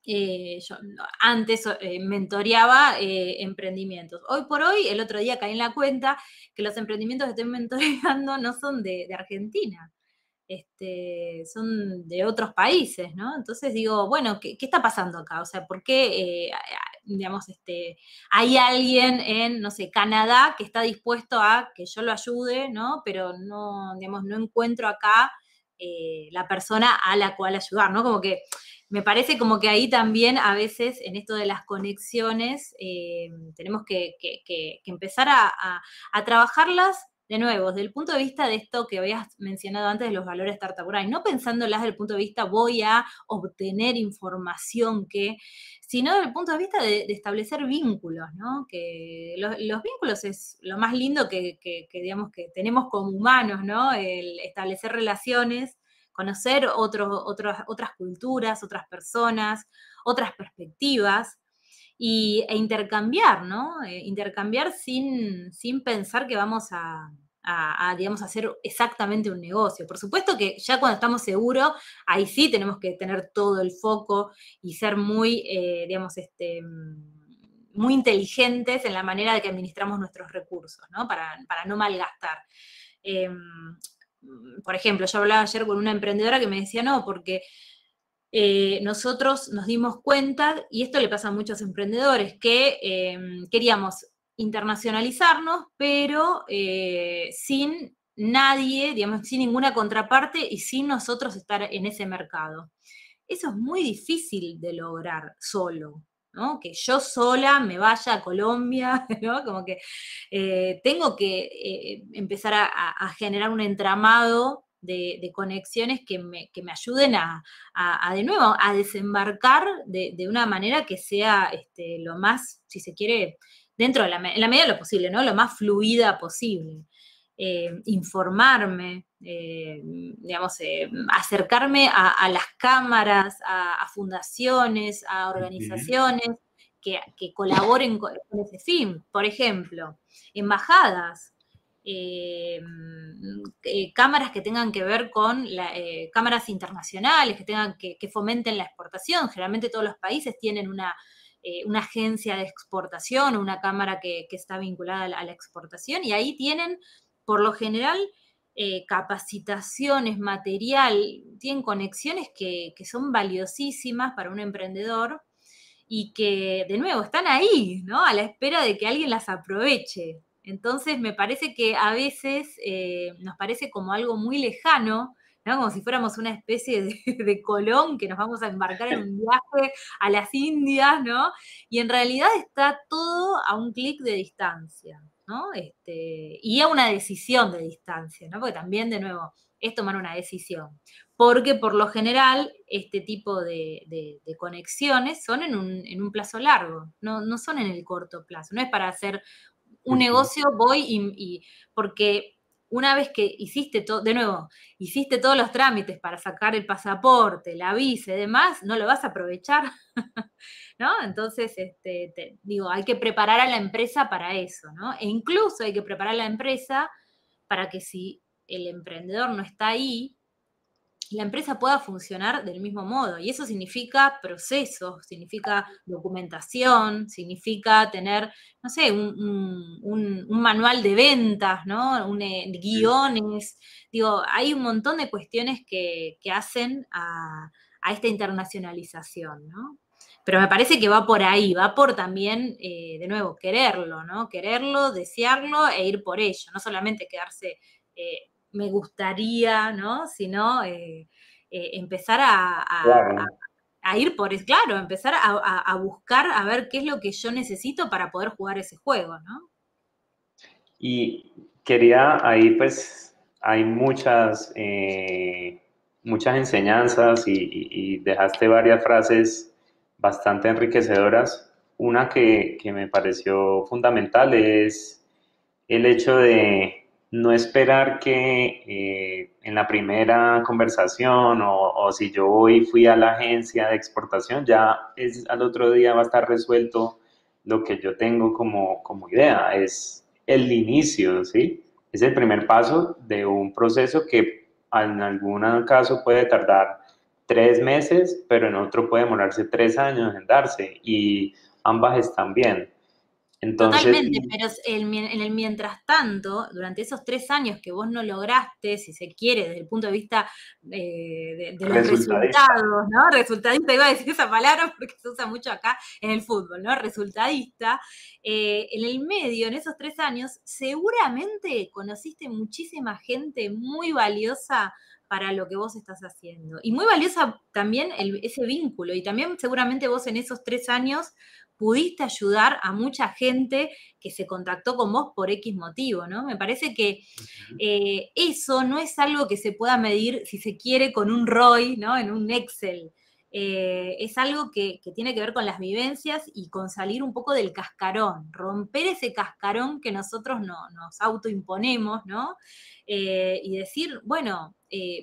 yo antes mentoreaba emprendimientos. Hoy por hoy, el otro día caí en la cuenta que los emprendimientos que estoy mentoreando no son de Argentina, son de otros países, ¿no? Entonces digo, bueno, ¿qué está pasando acá? O sea, ¿por qué, digamos, hay alguien en, no sé, Canadá que está dispuesto a que yo lo ayude, ¿no? Pero no, digamos, no encuentro acá la persona a la cual ayudar, ¿no? Como que me parece como que ahí también a veces en esto de las conexiones tenemos que empezar a trabajarlas de nuevo, desde el punto de vista de esto que habías mencionado antes de los valores Tartaburay, no pensándolas desde el punto de vista voy a obtener información sino desde el punto de vista de establecer vínculos, ¿no? Que los vínculos es lo más lindo digamos, que tenemos como humanos, ¿no? El establecer relaciones, conocer otras culturas, otras personas, otras perspectivas, intercambiar, ¿no? Intercambiar sin pensar que vamos digamos, hacer exactamente un negocio. Por supuesto que ya cuando estamos seguros, ahí sí tenemos que tener todo el foco y ser muy, digamos, muy inteligentes en la manera de que administramos nuestros recursos, ¿no? Para no malgastar. Por ejemplo, yo hablaba ayer con una emprendedora que me decía, no, porque nosotros nos dimos cuenta, y esto le pasa a muchos emprendedores, que queríamos internacionalizarnos, pero sin nadie, digamos, sin ninguna contraparte y sin nosotros estar en ese mercado. Eso es muy difícil de lograr solo, ¿no? Que yo sola me vaya a Colombia, ¿no? Como que tengo que empezar a generar un entramado de conexiones que me ayuden de nuevo, a desembarcar de una manera que sea lo más, si se quiere, en la medida de lo posible, ¿no? Lo más fluida posible. Informarme, digamos, acercarme a las cámaras, a fundaciones, a organizaciones que colaboren con ese fin. Por ejemplo, embajadas, cámaras que tengan que ver con cámaras internacionales, que tengan que fomenten la exportación. Generalmente todos los países tienen una agencia de exportación o una cámara que está vinculada a la exportación, y ahí tienen, por lo general, capacitaciones, material, tienen conexiones que son valiosísimas para un emprendedor y que, de nuevo, están ahí, ¿no? A la espera de que alguien las aproveche. Entonces, me parece que a veces nos parece como algo muy lejano, ¿no? Como si fuéramos una especie de Colón que nos vamos a embarcar en un viaje a las Indias, ¿no? Y en realidad está todo a un clic de distancia, ¿no? Y a una decisión de distancia, ¿no? Porque también, de nuevo, es tomar una decisión. Porque por lo general este tipo de conexiones son en un plazo largo, no son en el corto plazo. No es para hacer un negocio, voy porque una vez que hiciste todo, de nuevo, hiciste todos los trámites para sacar el pasaporte, la visa y demás, no lo vas a aprovechar, ¿no? Entonces, digo, hay que preparar a la empresa para eso, ¿no? E incluso hay que preparar a la empresa para que si el emprendedor no está ahí, la empresa pueda funcionar del mismo modo. Y eso significa procesos, significa documentación, significa tener, no sé, un manual de ventas, ¿no? Guiones. Digo, hay un montón de cuestiones que hacen a esta internacionalización, ¿no? Pero me parece que va por ahí, va por también, de nuevo, quererlo, ¿no? Quererlo, desearlo e ir por ello, no solamente quedarse me gustaría, ¿no? Sino empezar Claro. a ir por eso, claro, empezar a buscar a ver qué es lo que yo necesito para poder jugar ese juego, ¿no? Y quería, ahí pues hay muchas enseñanzas y dejaste varias frases bastante enriquecedoras. Una que me pareció fundamental es el hecho de no esperar que en la primera conversación o si yo hoy fui a la agencia de exportación, ya al otro día va a estar resuelto lo que yo tengo como idea. Es el inicio, ¿sí? Es el primer paso de un proceso que en algún caso puede tardar 3 meses, pero en otro puede demorarse 3 años en darse y ambas están bien. Entonces, Totalmente, pero en el mientras tanto, durante esos 3 años que vos no lograste, si se quiere, desde el punto de vista de los resultadista. resultados, ¿no? Resultadista, iba a decir esa palabra porque se usa mucho acá en el fútbol, ¿no? Resultadista. En el medio, en esos 3 años, seguramente conociste muchísima gente muy valiosa para lo que vos estás haciendo. Y muy valiosa también ese vínculo. Y también seguramente vos en esos 3 años pudiste ayudar a mucha gente que se contactó con vos por X motivo, ¿no? Me parece que eso no es algo que se pueda medir, si se quiere, con un ROI, ¿no? En un Excel. Es algo que tiene que ver con las vivencias y con salir un poco del cascarón, romper ese cascarón que nosotros nos autoimponemos, ¿no? Y decir, bueno,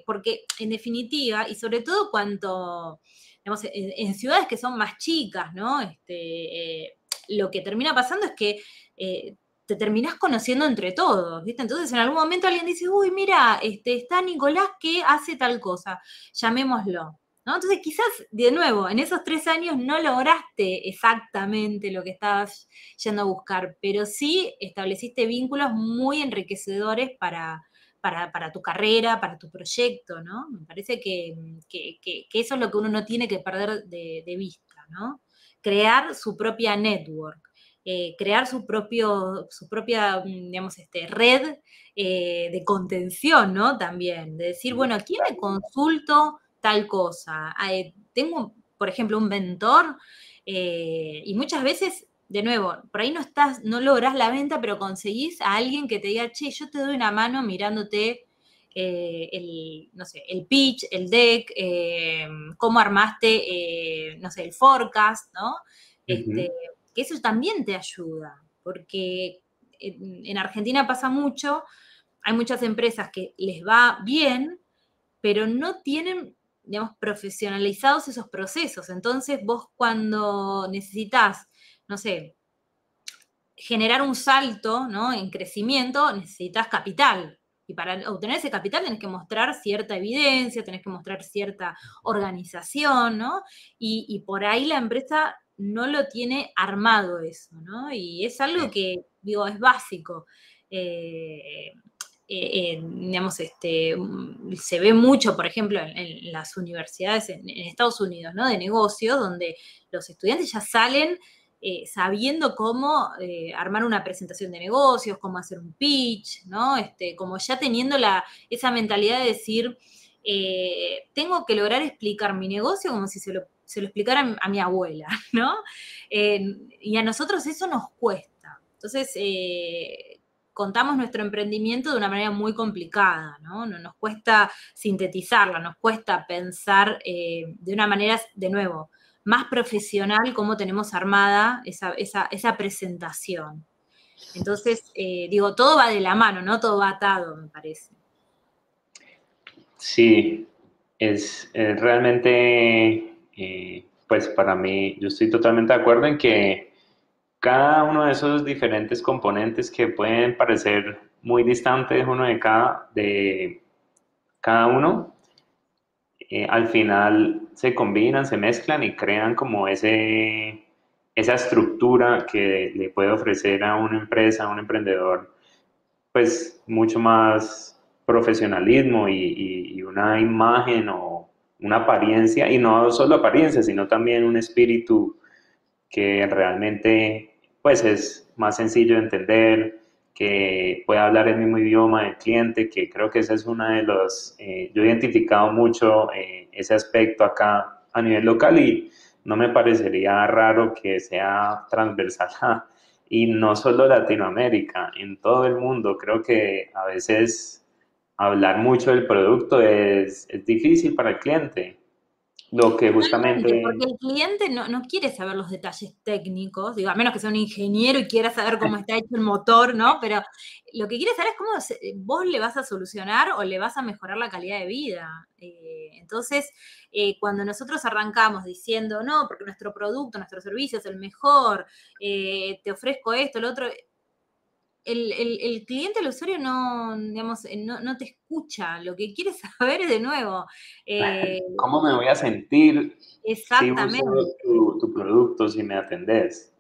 porque en definitiva, y sobre todo cuando digamos, en ciudades que son más chicas, ¿no? Lo que termina pasando es que te terminás conociendo entre todos, ¿viste? Entonces en algún momento alguien dice, uy, mira, está Nicolás que hace tal cosa, llamémoslo. ¿No? Entonces quizás, de nuevo, en esos 3 años no lograste exactamente lo que estabas yendo a buscar, pero sí estableciste vínculos muy enriquecedores para tu carrera, para tu proyecto, ¿no? Me parece que eso es lo que uno no tiene que perder de vista, ¿no? Crear su propia network, crear su propia, digamos, red de contención, ¿no? También, de decir, bueno, ¿a quién le consulto tal cosa? Tengo, por ejemplo, un mentor y muchas veces de nuevo, por ahí no lográs la venta, pero conseguís a alguien que te diga, che, yo te doy una mano mirándote no sé, el pitch, el deck, cómo armaste, no sé, el forecast, ¿no? ujú, Que eso también te ayuda, porque en Argentina pasa mucho hay muchas empresas que les va bien, pero no tienen, digamos, profesionalizados esos procesos. Entonces, vos cuando necesitas, no sé, generar un salto, ¿no?, en crecimiento, necesitas capital. Y para obtener ese capital tenés que mostrar cierta evidencia, tenés que mostrar cierta organización, ¿no? Y por ahí la empresa no lo tiene armado eso, ¿no? Y es algo que, digo, es básico. Digamos, se ve mucho, por ejemplo, en las universidades en Estados Unidos, ¿no?, de negocios, donde los estudiantes ya salen sabiendo cómo armar una presentación de negocios, cómo hacer un pitch, ¿no? Como ya teniendo esa mentalidad de decir, tengo que lograr explicar mi negocio como si se lo explicara a mi abuela, ¿no? Y a nosotros eso nos cuesta. Entonces, contamos nuestro emprendimiento de una manera muy complicada, ¿no? Nos cuesta sintetizarla, nos cuesta pensar de una manera, de nuevo, más profesional cómo tenemos armada esa presentación. Entonces, digo, todo va de la mano, ¿no? Todo va atado, me parece. Sí, es realmente, pues para mí, yo estoy totalmente de acuerdo en que cada uno de esos diferentes componentes que pueden parecer muy distantes uno de cada uno, al final se combinan, se mezclan y crean como esa estructura que le puede ofrecer a una empresa, a un emprendedor, pues mucho más profesionalismo y una imagen o una apariencia, y no solo apariencia, sino también un espíritu que realmente pues es más sencillo de entender, que pueda hablar el mismo idioma del cliente, que creo que ese es una de los, yo he identificado mucho ese aspecto acá a nivel local y no me parecería raro que sea transversal y no solo Latinoamérica, en todo el mundo. Creo que a veces hablar mucho del producto es difícil para el cliente. Lo que Totalmente, justamente... porque el cliente no quiere saber los detalles técnicos, digo, a menos que sea un ingeniero y quiera saber cómo está hecho el motor, ¿no? Pero lo que quiere saber es cómo vos le vas a solucionar o le vas a mejorar la calidad de vida. Entonces, cuando nosotros arrancamos diciendo, no, porque nuestro producto, nuestro servicio es el mejor, te ofrezco esto, lo otro, el cliente, el usuario no, digamos, no te escucha, lo que quiere saber es de nuevo. ¿Cómo me voy a sentir si uso Exactamente. tu producto, si me atendés?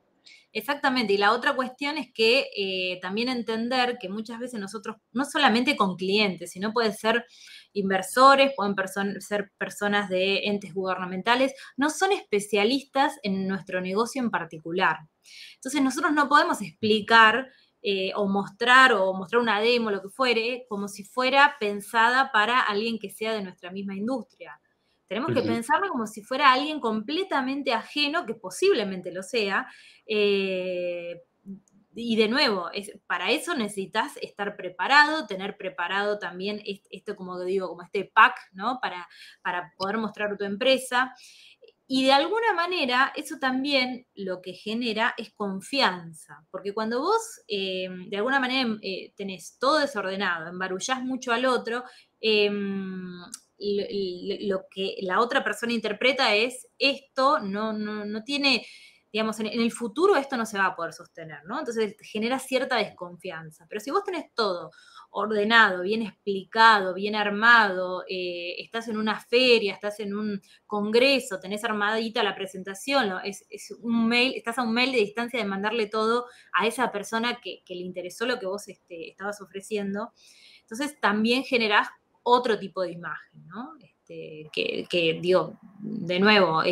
Exactamente, y la otra cuestión es que también entender que muchas veces nosotros, no solamente con clientes, sino pueden ser inversores, pueden ser personas de entes gubernamentales, no son especialistas en nuestro negocio en particular. Entonces nosotros no podemos explicar o mostrar una demo, lo que fuere, como si fuera pensada para alguien que sea de nuestra misma industria. Tenemos que pensarlo como si fuera alguien completamente ajeno, que posiblemente lo sea, y de nuevo, para eso necesitas estar preparado, tener preparado también esto, como digo, como este pack, ¿no? Para poder mostrar tu empresa. Y de alguna manera, eso también lo que genera es confianza, porque cuando vos de alguna manera tenés todo desordenado, embarullás mucho al otro, lo que la otra persona interpreta es esto no tiene, digamos, en el futuro esto no se va a poder sostener, ¿no? Entonces genera cierta desconfianza. Pero si vos tenés todo ordenado, bien explicado, bien armado, estás en una feria, estás en un congreso, tenés armadita la presentación, es un mail, estás a un mail de distancia de mandarle todo a esa persona que le interesó lo que vos estabas ofreciendo. Entonces también generás otro tipo de imagen, ¿no? Que digo, de nuevo,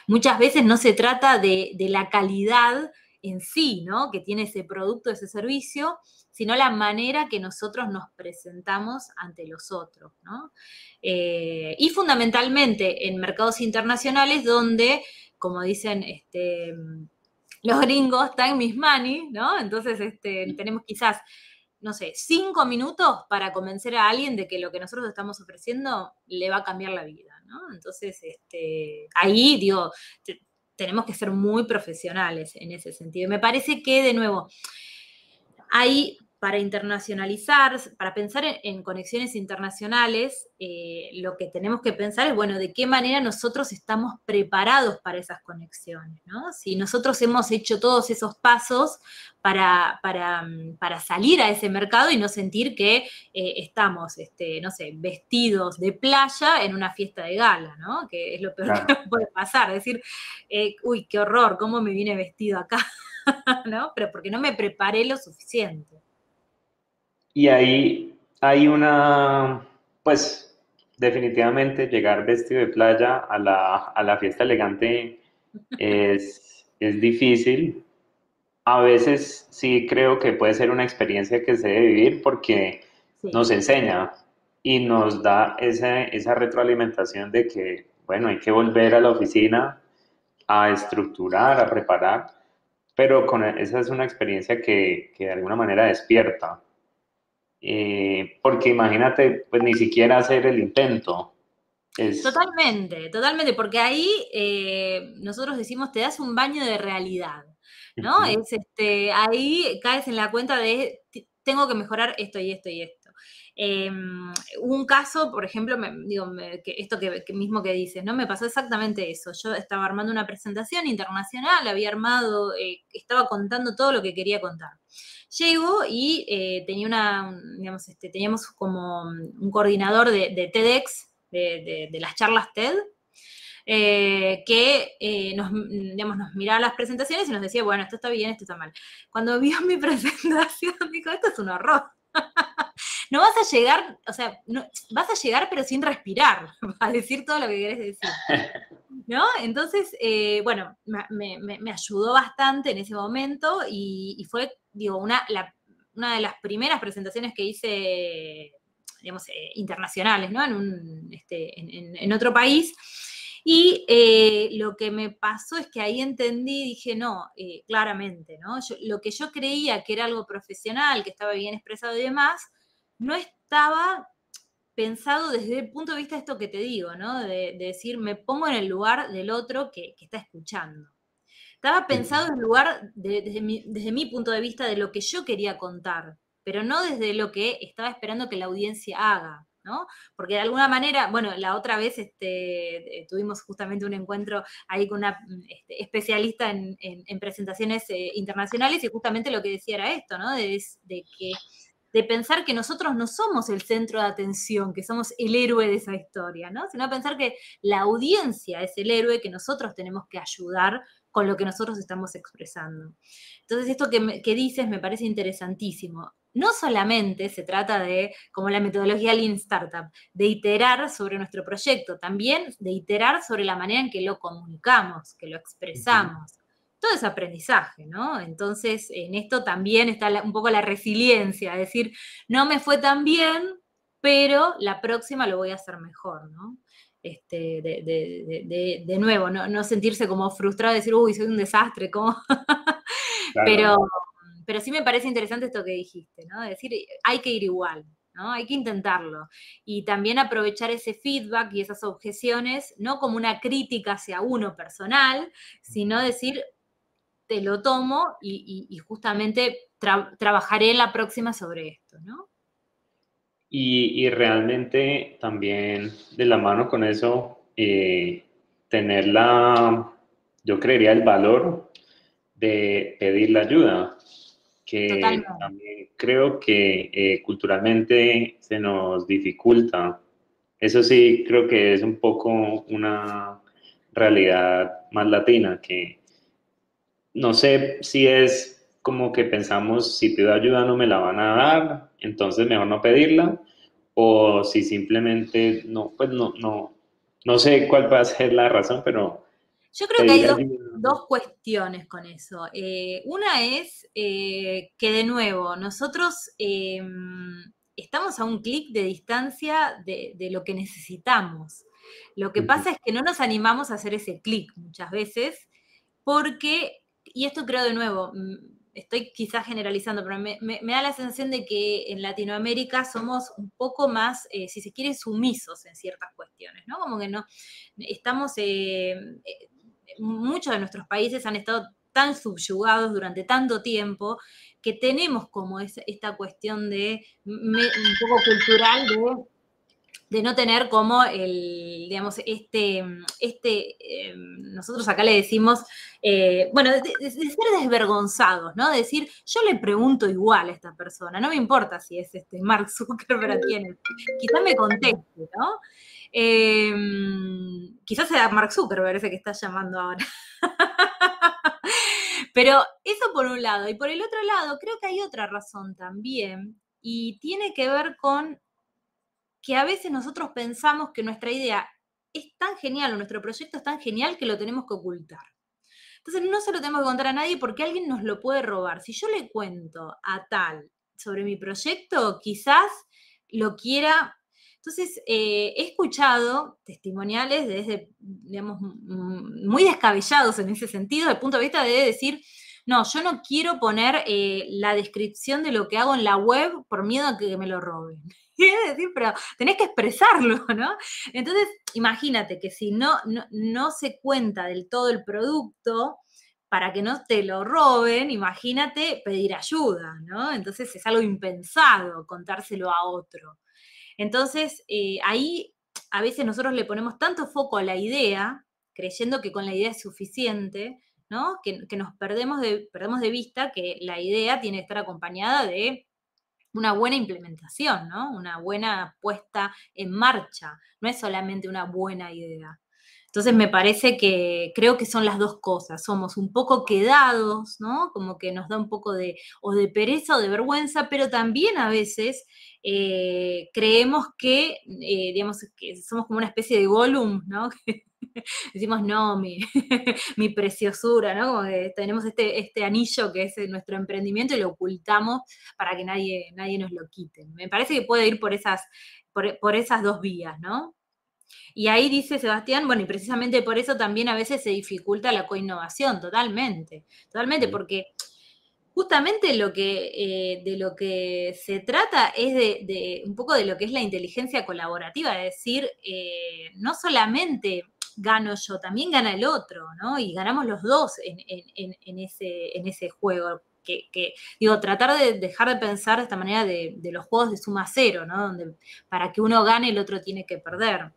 muchas veces no se trata de la calidad en sí, ¿no?, que tiene ese producto, ese servicio, sino la manera que nosotros nos presentamos ante los otros, ¿no? Y fundamentalmente en mercados internacionales donde, como dicen los gringos, time is money, ¿no? Entonces tenemos quizás, no sé, 5 minutos para convencer a alguien de que lo que nosotros estamos ofreciendo le va a cambiar la vida, ¿no? Entonces, ahí, digo, tenemos que ser muy profesionales en ese sentido. Y me parece que, de nuevo, hay para internacionalizar, para pensar en conexiones internacionales, lo que tenemos que pensar es, bueno, de qué manera nosotros estamos preparados para esas conexiones, ¿no? Si nosotros hemos hecho todos esos pasos para salir a ese mercado y no sentir que estamos, no sé, vestidos de playa en una fiesta de gala, ¿no? Que es lo peor que nos puede pasar, decir, uy, qué horror, ¿cómo me vine vestido acá? ¿No? Pero porque no me preparé lo suficiente. Y ahí hay pues definitivamente llegar vestido de playa a la fiesta elegante es difícil. A veces sí creo que puede ser una experiencia que se debe vivir porque Sí. nos enseña y nos da esa retroalimentación de que, bueno, hay que volver a la oficina a estructurar, a preparar, pero esa es una experiencia que de alguna manera despierta. Porque imagínate, pues ni siquiera hacer el intento. Totalmente, totalmente, porque ahí nosotros decimos, te das un baño de realidad, ¿no? Ujú. Ahí caes en la cuenta de, tengo que mejorar esto y esto y esto. Un caso, por ejemplo, esto que mismo que dices, ¿no? Me pasó exactamente eso. Yo estaba armando una presentación internacional, había armado, estaba contando todo lo que quería contar. Llego y teníamos como un coordinador de TEDx, de las charlas TED, que nos miraba las presentaciones y nos decía, bueno, esto está bien, esto está mal. Cuando vio mi presentación, dijo, esto es un horror. No vas a llegar, o sea, no, vas a llegar pero sin respirar, a decir todo lo que querés decir. ¿No? Entonces, bueno, me ayudó bastante en ese momento y fue, digo, una de las primeras presentaciones que hice, digamos, internacionales, ¿no? En otro país. Y lo que me pasó es que ahí entendí, dije, no, claramente, ¿no? Lo que yo creía que era algo profesional, que estaba bien expresado y demás, no estaba pensado desde el punto de vista de esto que te digo, ¿no? De decir, me pongo en el lugar del otro que está escuchando. Estaba pensado en el lugar desde mi punto de vista de lo que yo quería contar, pero no desde lo que estaba esperando que la audiencia haga, ¿no? Porque de alguna manera, bueno, la otra vez tuvimos justamente un encuentro ahí con una especialista en presentaciones internacionales y justamente lo que decía era esto, ¿no? De pensar que nosotros no somos el centro de atención, que somos el héroe de esa historia, ¿no? Sino pensar que la audiencia es el héroe que nosotros tenemos que ayudar con lo que nosotros estamos expresando. Entonces, esto que dices me parece interesantísimo. No solamente se trata de, como la metodología Lean Startup, de iterar sobre nuestro proyecto, también de iterar sobre la manera en que lo comunicamos, que lo expresamos. Todo es aprendizaje, ¿no? Entonces, en esto también está un poco la resiliencia, es decir, no me fue tan bien, pero la próxima lo voy a hacer mejor, ¿no? De nuevo, no sentirse como frustrado, decir, uy, soy un desastre, ¿cómo? Claro. pero, pero sí me parece interesante esto que dijiste, ¿no? Es decir, hay que ir igual, ¿no? Hay que intentarlo. Y también aprovechar ese feedback y esas objeciones, no como una crítica hacia uno personal, sino decir, te lo tomo y justamente trabajaré la próxima sobre esto, ¿no? Y realmente también de la mano con eso, tener yo creería, el valor de pedir la ayuda, que Totalmente. también creo que culturalmente se nos dificulta. Eso sí, creo que es un poco una realidad más latina, que no sé si es como que pensamos, si pido ayuda no me la van a dar, entonces mejor no pedirla, o si simplemente no, pues no sé cuál va a ser la razón, pero Yo creo que hay pedir ayuda. dos cuestiones con eso. Una es que, de nuevo, nosotros estamos a un clic de distancia de lo que necesitamos. Lo que Ujú. pasa es que no nos animamos a hacer ese clic muchas veces porque, y esto creo de nuevo, estoy quizás generalizando, pero me da la sensación de que en Latinoamérica somos un poco más, si se quiere, sumisos en ciertas cuestiones, ¿no? Como que no, estamos, muchos de nuestros países han estado tan subyugados durante tanto tiempo que tenemos como esta cuestión de un poco cultural de no tener como digamos, nosotros acá le decimos, bueno, de ser desvergonzados, ¿no? De decir, yo le pregunto igual a esta persona, no me importa si es Mark Zuckerberg a quién es, quizás me conteste, ¿no? Quizás sea Mark Zuckerberg ese que está llamando ahora. Pero eso por un lado. Y por el otro lado, creo que hay otra razón también, y tiene que ver con que a veces nosotros pensamos que nuestra idea es tan genial o nuestro proyecto es tan genial que lo tenemos que ocultar. Entonces no se lo tenemos que contar a nadie porque alguien nos lo puede robar. Si yo le cuento a tal sobre mi proyecto, quizás lo quiera. Entonces, he escuchado testimoniales desde, digamos, muy descabellados en ese sentido, desde el punto de vista de decir, no, yo no quiero poner la descripción de lo que hago en la web por miedo a que me lo roben. Es decir, pero tenés que expresarlo, ¿no? Entonces, imagínate que si no se cuenta del todo el producto, para que no te lo roben, imagínate pedir ayuda, ¿no? Entonces es algo impensado contárselo a otro. Entonces, ahí a veces nosotros le ponemos tanto foco a la idea, creyendo que con la idea es suficiente, ¿no? Que nos perdemos de vista que la idea tiene que estar acompañada de una buena implementación, ¿no? Una buena puesta en marcha. No es solamente una buena idea. Entonces me parece que creo que son las dos cosas. Somos un poco quedados, ¿no? Como que nos da un poco o de pereza o de vergüenza, pero también a veces creemos que, digamos, que somos como una especie de Gollum, ¿no? Decimos, no, mi preciosura, ¿no? Como que tenemos este anillo que es nuestro emprendimiento y lo ocultamos para que nadie nos lo quite. Me parece que puede ir por esas dos vías, ¿no? Y ahí dice Sebastián, bueno, y precisamente por eso también a veces se dificulta la coinnovación, totalmente, totalmente, porque justamente de lo que se trata es de un poco de lo que es la inteligencia colaborativa, es decir, no solamente gano yo, también gana el otro, ¿no? Y ganamos los dos en ese juego. Digo, tratar de dejar de pensar de esta manera de los juegos de suma cero, ¿no? Donde para que uno gane el otro tiene que perder.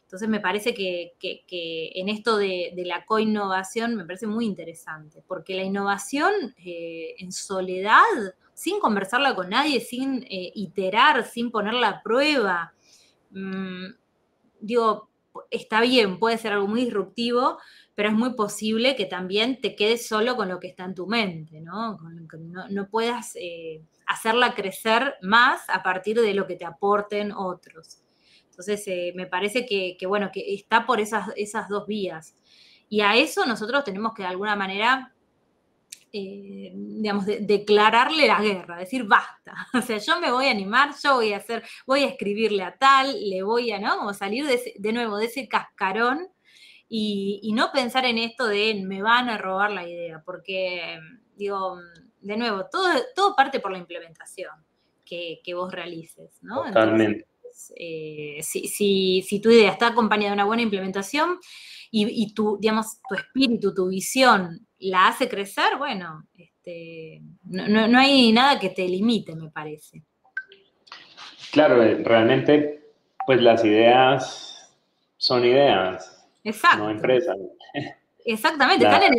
Entonces me parece que en esto de la coinnovación me parece muy interesante, porque la innovación en soledad, sin conversarla con nadie, sin iterar, sin ponerla a prueba, digo, está bien, puede ser algo muy disruptivo, pero es muy posible que también te quedes solo con lo que está en tu mente, ¿no? No puedas hacerla crecer más a partir de lo que te aporten otros. Entonces, me parece bueno, que está por esas dos vías. Y a eso nosotros tenemos que de alguna manera, digamos, declararle la guerra, decir basta. O sea, yo me voy a animar, yo voy a escribirle a tal, le voy a, ¿no? Como salir de nuevo de ese cascarón y no pensar en esto de me van a robar la idea, porque, digo, de nuevo, todo parte por la implementación que vos realices, ¿no? Totalmente. Entonces, si tu idea está acompañada de una buena implementación y digamos, tu espíritu, tu visión la hace crecer, bueno, no hay nada que te limite, me parece. Claro, realmente, pues las ideas son ideas, Exacto. no empresas. Exactamente, están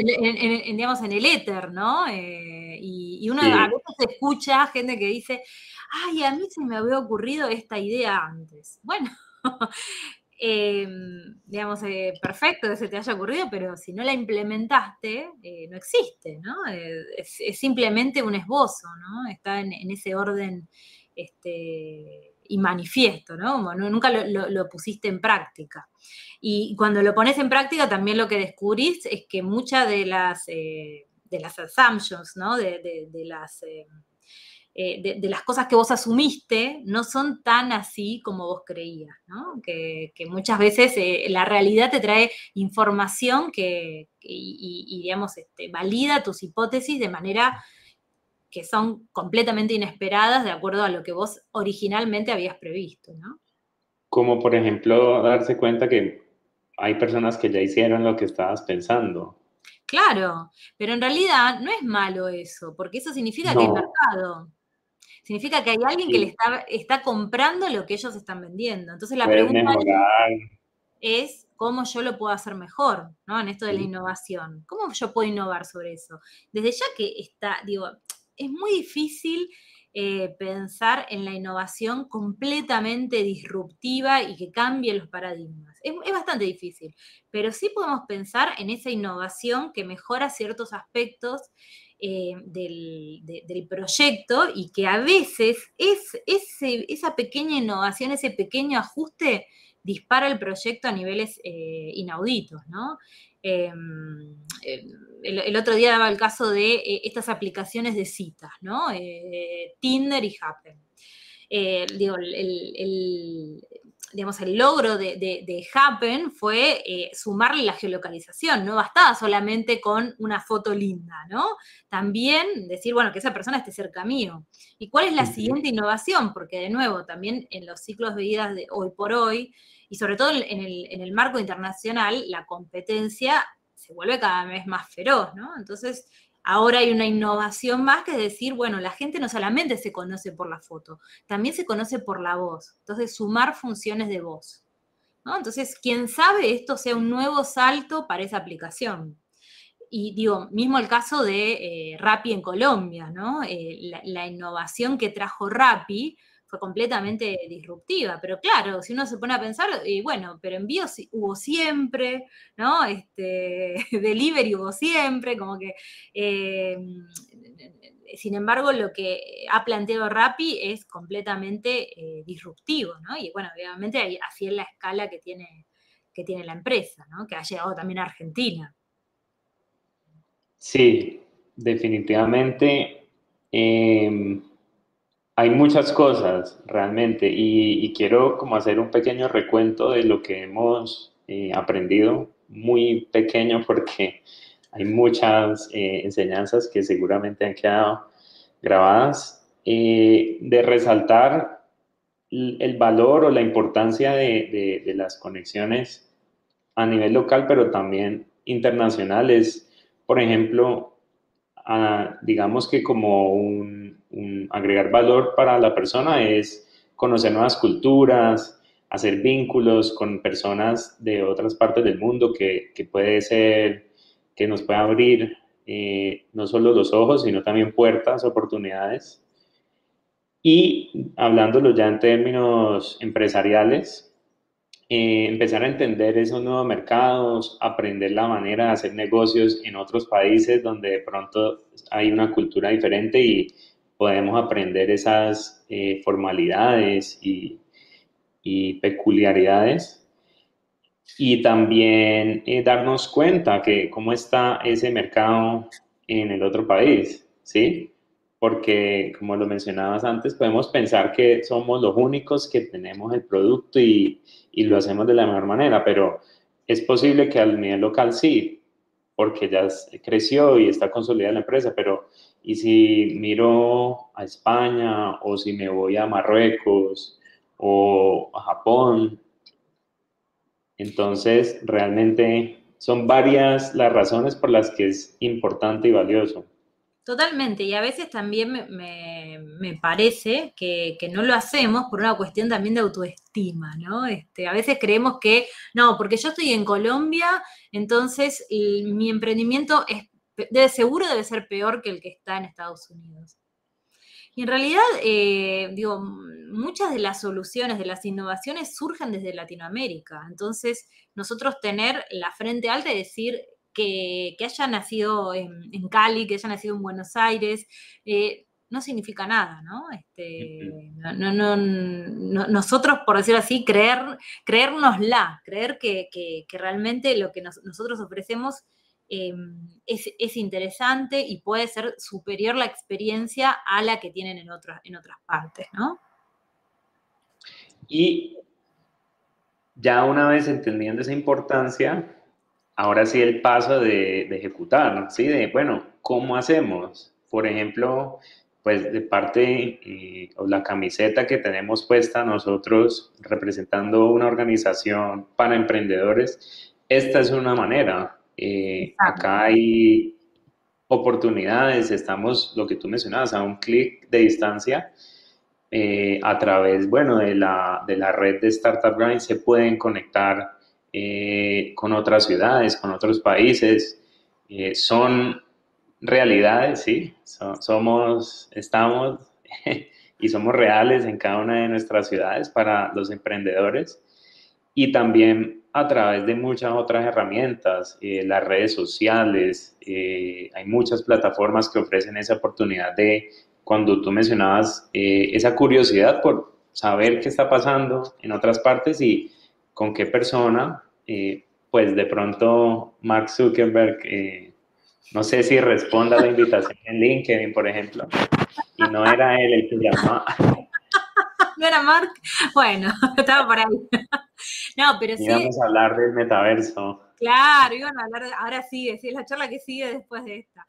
digamos, en el éter, ¿no? Y uno Sí. a veces escucha gente que dice, ay, a mí se me había ocurrido esta idea antes. Bueno, digamos, perfecto que se te haya ocurrido, pero si no la implementaste, no existe, ¿no? Es simplemente un esbozo, ¿no? Está en ese orden y manifiesto, ¿no? Como nunca lo pusiste en práctica. Y cuando lo pones en práctica, también lo que descubrís es que muchas de las assumptions, ¿no? De las cosas que vos asumiste no son tan así como vos creías, ¿no? Que muchas veces la realidad te trae información y digamos, valida tus hipótesis de manera que son completamente inesperadas de acuerdo a lo que vos originalmente habías previsto, ¿no? Como por ejemplo darse cuenta que hay personas que ya hicieron lo que estabas pensando. Claro, pero en realidad no es malo eso, porque eso significa que hay No, mercado. Significa que hay alguien que le y está comprando lo que ellos están vendiendo. Entonces la puedes pregunta mejorar. es cómo yo lo puedo hacer mejor, ¿no? En esto de la Sí, innovación. ¿Cómo yo puedo innovar sobre eso? Desde ya que está, digo, es muy difícil pensar en la innovación completamente disruptiva y que cambie los paradigmas. Es bastante difícil, pero sí podemos pensar en esa innovación que mejora ciertos aspectos del proyecto y que a veces esa pequeña innovación, ese pequeño ajuste dispara el proyecto a niveles inauditos, ¿no? Eh, el otro día daba el caso de estas aplicaciones de citas, ¿no? Tinder y Happen. Digo, digamos, el logro de Happen fue sumarle la geolocalización, no bastaba solamente con una foto linda, ¿no? También decir, bueno, que esa persona esté cerca mío. ¿Y cuál es la ujú. siguiente innovación? Porque de nuevo, también en los ciclos de vida de hoy por hoy, y sobre todo en el marco internacional, la competencia se vuelve cada vez más feroz, ¿no? Entonces, ahora hay una innovación más que es decir, bueno, la gente no solamente se conoce por la foto, también se conoce por la voz. Entonces, sumar funciones de voz, ¿no? Entonces, quién sabe esto sea un nuevo salto para esa aplicación. Y digo, mismo el caso de Rappi en Colombia, ¿no? La innovación que trajo Rappi fue completamente disruptiva, pero claro, si uno se pone a pensar, y bueno, pero envíos hubo siempre, ¿no? Delivery hubo siempre, como que, sin embargo, lo que ha planteado Rappi es completamente disruptivo, ¿no? Y bueno, obviamente así es la escala que tiene la empresa, ¿no? Que ha llegado también a Argentina. Sí, definitivamente. em, Hay muchas cosas realmente y quiero como hacer un pequeño recuento de lo que hemos aprendido, muy pequeño porque hay muchas enseñanzas que seguramente han quedado grabadas, de resaltar el valor o la importancia de las conexiones a nivel local, pero también internacionales. Por ejemplo, digamos que como un agregar valor para la persona es conocer nuevas culturas, hacer vínculos con personas de otras partes del mundo que puede ser, que nos puede abrir no solo los ojos, sino también puertas, oportunidades. Y hablándolo ya en términos empresariales, empezar a entender esos nuevos mercados, aprender la manera de hacer negocios en otros países donde de pronto hay una cultura diferente y podemos aprender esas formalidades y peculiaridades. Y también darnos cuenta que cómo está ese mercado en el otro país, ¿sí? Porque, como lo mencionabas antes, podemos pensar que somos los únicos que tenemos el producto y lo hacemos de la mejor manera, pero es posible que al nivel local sí, porque ya creció y está consolidada la empresa, pero ¿y si miro a España o si me voy a Marruecos o a Japón? Entonces, realmente son varias las razones por las que es importante y valioso. Totalmente, y a veces también me parece que no lo hacemos por una cuestión también de autoestima, ¿no? A veces creemos que, no, porque yo estoy en Colombia, entonces mi emprendimiento seguro debe ser peor que el que está en Estados Unidos. Y en realidad, digo, muchas de las soluciones, de las innovaciones surgen desde Latinoamérica. Entonces, nosotros tener la frente alta y decir que haya nacido en Cali, que haya nacido en Buenos Aires, no significa nada, ¿no? Ujú. Nosotros, por decirlo así, creérnosla, creer que realmente lo que nosotros ofrecemos eh, es interesante y puede ser superior la experiencia a la que tienen en otras partes, ¿no? Y ya una vez entendiendo esa importancia, ahora sí el paso de ejecutar, ¿sí? De, bueno, ¿cómo hacemos? Por ejemplo, pues de parte o la camiseta que tenemos puesta nosotros representando una organización para emprendedores, esta es una manera. Acá hay oportunidades, estamos, lo que tú mencionabas, a un clic de distancia. A través, bueno, de la red de Startup Grind se pueden conectar con otras ciudades, con otros países. Son realidades, sí, estamos y somos reales en cada una de nuestras ciudades para los emprendedores y también a través de muchas otras herramientas, las redes sociales, hay muchas plataformas que ofrecen esa oportunidad de, cuando tú mencionabas, esa curiosidad por saber qué está pasando en otras partes y con qué persona, pues de pronto Mark Zuckerberg, no sé si responda a la invitación en LinkedIn, por ejemplo, y no era él el que llamaba. ¿No era Mark? Bueno, estaba por ahí. No, pero sí. Íbamos a hablar del metaverso. Claro, iban a hablar, ahora sigue, sí, es la charla que sigue después de esta.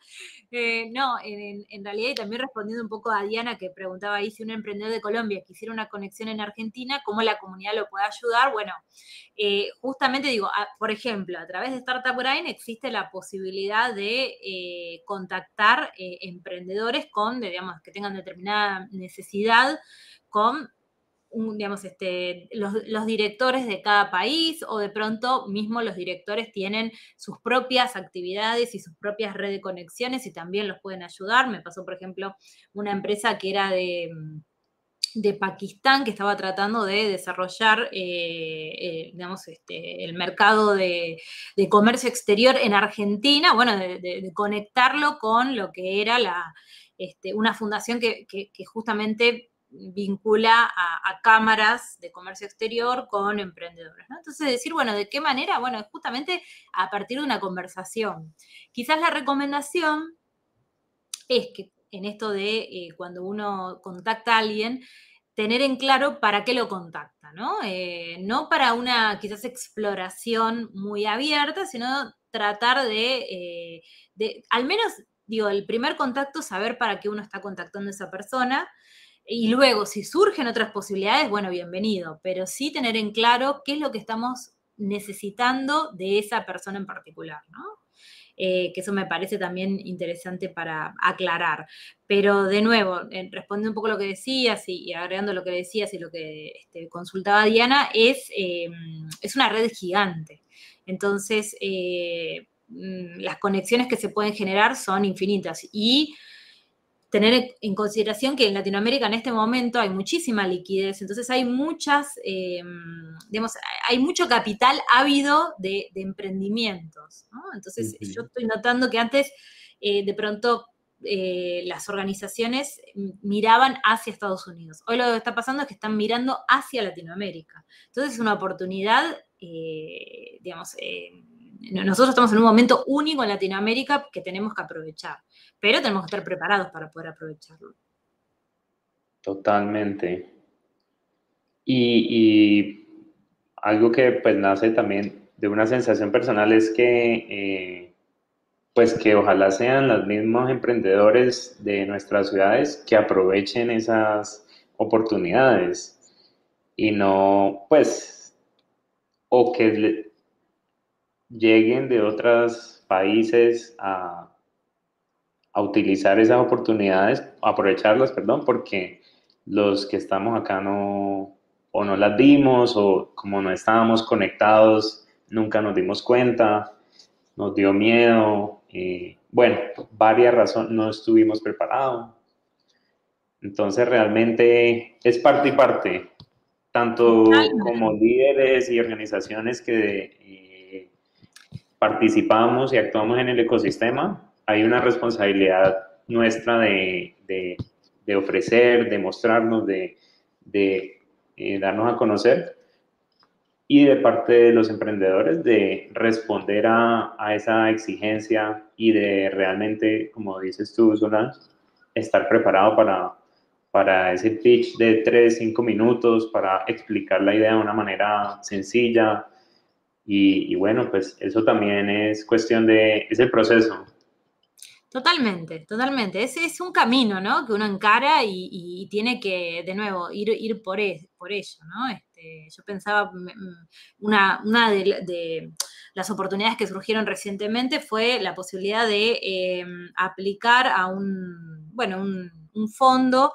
No, en realidad, y también respondiendo un poco a Diana, que preguntaba ahí si un emprendedor de Colombia quisiera una conexión en Argentina, ¿cómo la comunidad lo puede ayudar? Bueno, justamente digo, por ejemplo, a través de Startup Grind existe la posibilidad de contactar emprendedores digamos, que tengan determinada necesidad con digamos, los directores de cada país, o de pronto mismo los directores tienen sus propias actividades y sus propias redes de conexiones y también los pueden ayudar. Me pasó, por ejemplo, una empresa que era de Pakistán, que estaba tratando de desarrollar, digamos, el mercado de comercio exterior en Argentina, bueno, de conectarlo con lo que era una fundación que justamente vincula a cámaras de comercio exterior con emprendedores, ¿no? Entonces decir, bueno, ¿de qué manera? Bueno, justamente a partir de una conversación. Quizás la recomendación es que en esto de cuando uno contacta a alguien, tener en claro para qué lo contacta, ¿no? No para una quizás exploración muy abierta, sino tratar al menos, digo, el primer contacto, saber para qué uno está contactando a esa persona. Y luego, si surgen otras posibilidades, bueno, bienvenido, pero sí tener en claro qué es lo que estamos necesitando de esa persona en particular, ¿no? Que eso me parece también interesante para aclarar. Pero de nuevo, respondiendo un poco lo que decías y agregando lo que decías y lo que consultaba Diana, es una red gigante. Entonces, las conexiones que se pueden generar son infinitas y tener en consideración que en Latinoamérica en este momento hay muchísima liquidez, entonces hay digamos, hay mucho capital ávido de emprendimientos, ¿no? Entonces yo estoy notando que antes de pronto las organizaciones miraban hacia Estados Unidos. Hoy lo que está pasando es que están mirando hacia Latinoamérica. Entonces es una oportunidad, digamos, nosotros estamos en un momento único en Latinoamérica que tenemos que aprovechar, pero tenemos que estar preparados para poder aprovecharlo. Totalmente. Y algo que pues nace también de una sensación personal es que pues que ojalá sean los mismos emprendedores de nuestras ciudades que aprovechen esas oportunidades y no pues o que lleguen de otros países a utilizar esas oportunidades, aprovecharlas, perdón, porque los que estamos acá o no las dimos o como no estábamos conectados, nunca nos dimos cuenta, nos dio miedo, bueno, varias razones, no estuvimos preparados. Entonces realmente es parte y parte, tanto como líderes y organizaciones que participamos y actuamos en el ecosistema, hay una responsabilidad nuestra de ofrecer, de mostrarnos, de darnos a conocer y de parte de los emprendedores de responder a esa exigencia y de realmente, como dices tú, Solán, estar preparado para ese pitch de 3, 5 minutos, para explicar la idea de una manera sencilla, y bueno, pues eso también es cuestión es el proceso. Totalmente, totalmente. Es un camino, ¿no? Que uno encara y tiene que, de nuevo, ir por ello, ¿no? Yo pensaba, una de las oportunidades que surgieron recientemente fue la posibilidad de aplicar a bueno, un fondo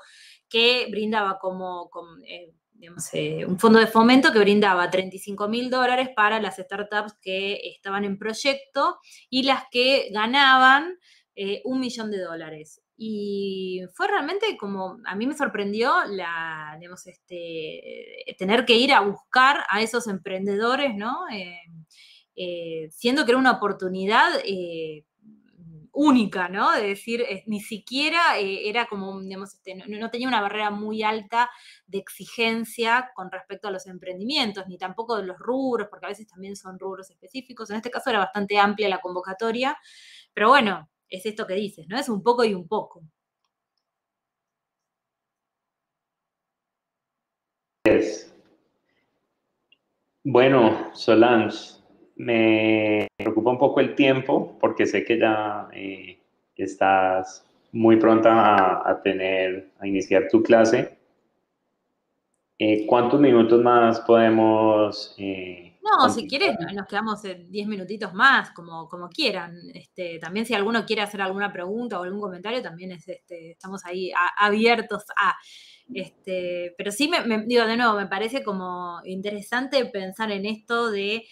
que brindaba digamos, un fondo de fomento que brindaba $35.000 para las startups que estaban en proyecto y las que ganaban $1.000.000. Y fue realmente como, a mí me sorprendió digamos, tener que ir a buscar a esos emprendedores, ¿no? Siendo que era una oportunidad única, ¿no? De decir, ni siquiera era como, digamos, no tenía una barrera muy alta de exigencia con respecto a los emprendimientos, ni tampoco de los rubros, porque a veces también son rubros específicos. En este caso era bastante amplia la convocatoria, pero bueno, es esto que dices, ¿no? Es un poco y un poco. Bueno, Solange, me preocupa un poco el tiempo porque sé que ya estás muy pronta a iniciar tu clase. ¿Cuántos minutos más podemos No, si quieres, continuar? nos quedamos 10 minutitos más, como quieran. También si alguno quiere hacer alguna pregunta o algún comentario, también estamos ahí abiertos a. Pero sí, digo, de nuevo, me parece como interesante pensar en esto de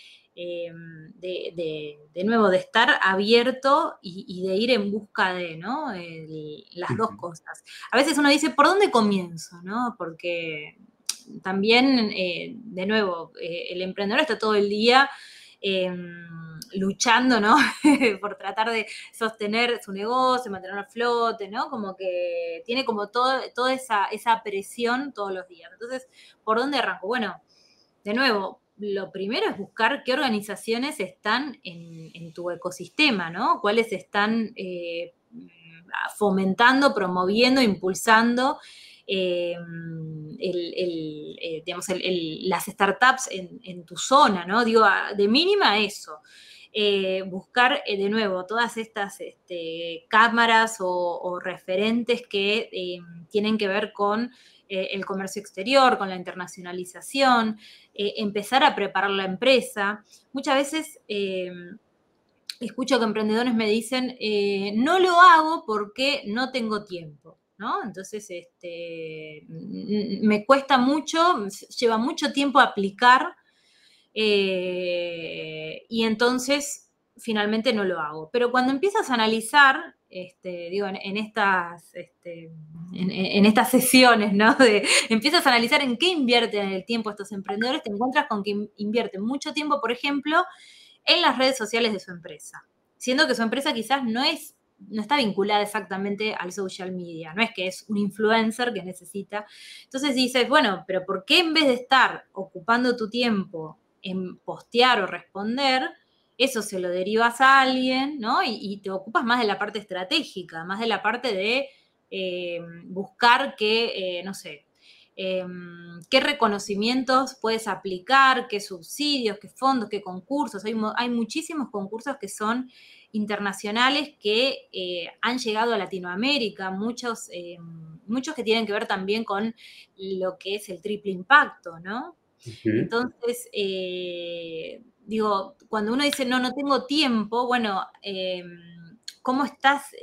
nuevo, de estar abierto y de ir en busca de, ¿no? Las dos cosas. A veces uno dice, ¿por dónde comienzo? ¿No? Porque también, de nuevo, el emprendedor está todo el día luchando, ¿no? Por tratar de sostener su negocio, mantenerlo a flote, ¿no? Como que tiene como toda esa presión todos los días. Entonces, ¿por dónde arranco? Bueno, de nuevo, lo primero es buscar qué organizaciones están en tu ecosistema, ¿no? Cuáles están fomentando, promoviendo, impulsando digamos, las startups en tu zona, ¿no? Digo, de mínima eso. Buscar de nuevo todas estas cámaras o referentes que tienen que ver con el comercio exterior, con la internacionalización, empezar a preparar la empresa. Muchas veces escucho que emprendedores me dicen, no lo hago porque no tengo tiempo, ¿no? Entonces, me cuesta mucho, lleva mucho tiempo aplicar, y entonces finalmente no lo hago. Pero cuando empiezas a analizar, digo, en estas sesiones, ¿no? Empiezas a analizar en qué invierten el tiempo estos emprendedores, te encuentras con que invierten mucho tiempo, por ejemplo, en las redes sociales de su empresa, siendo que su empresa quizás no está vinculada exactamente al social media, no es que es un influencer que necesita. Entonces dices, bueno, pero ¿por qué en vez de estar ocupando tu tiempo en postear o responder, eso se lo derivas a alguien, ¿no? Y te ocupas más de la parte estratégica, más de la parte de buscar que, no sé, qué reconocimientos puedes aplicar, qué subsidios, qué fondos, qué concursos. Hay muchísimos concursos que son internacionales que han llegado a Latinoamérica, muchos que tienen que ver también con lo que es el triple impacto, ¿no? Entonces, digo, cuando uno dice, no tengo tiempo, bueno, ¿cómo estás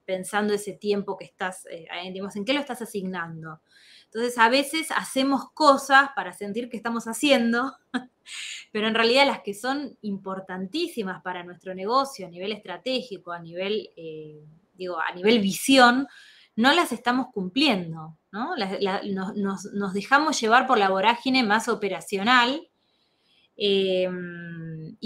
pensando ese tiempo que estás, digamos, en qué lo estás asignando? Entonces, a veces hacemos cosas para sentir que estamos haciendo, pero en realidad las que son importantísimas para nuestro negocio a nivel estratégico, a nivel, a nivel visión, no las estamos cumpliendo, ¿no? Nos dejamos llevar por la vorágine más operacional. Y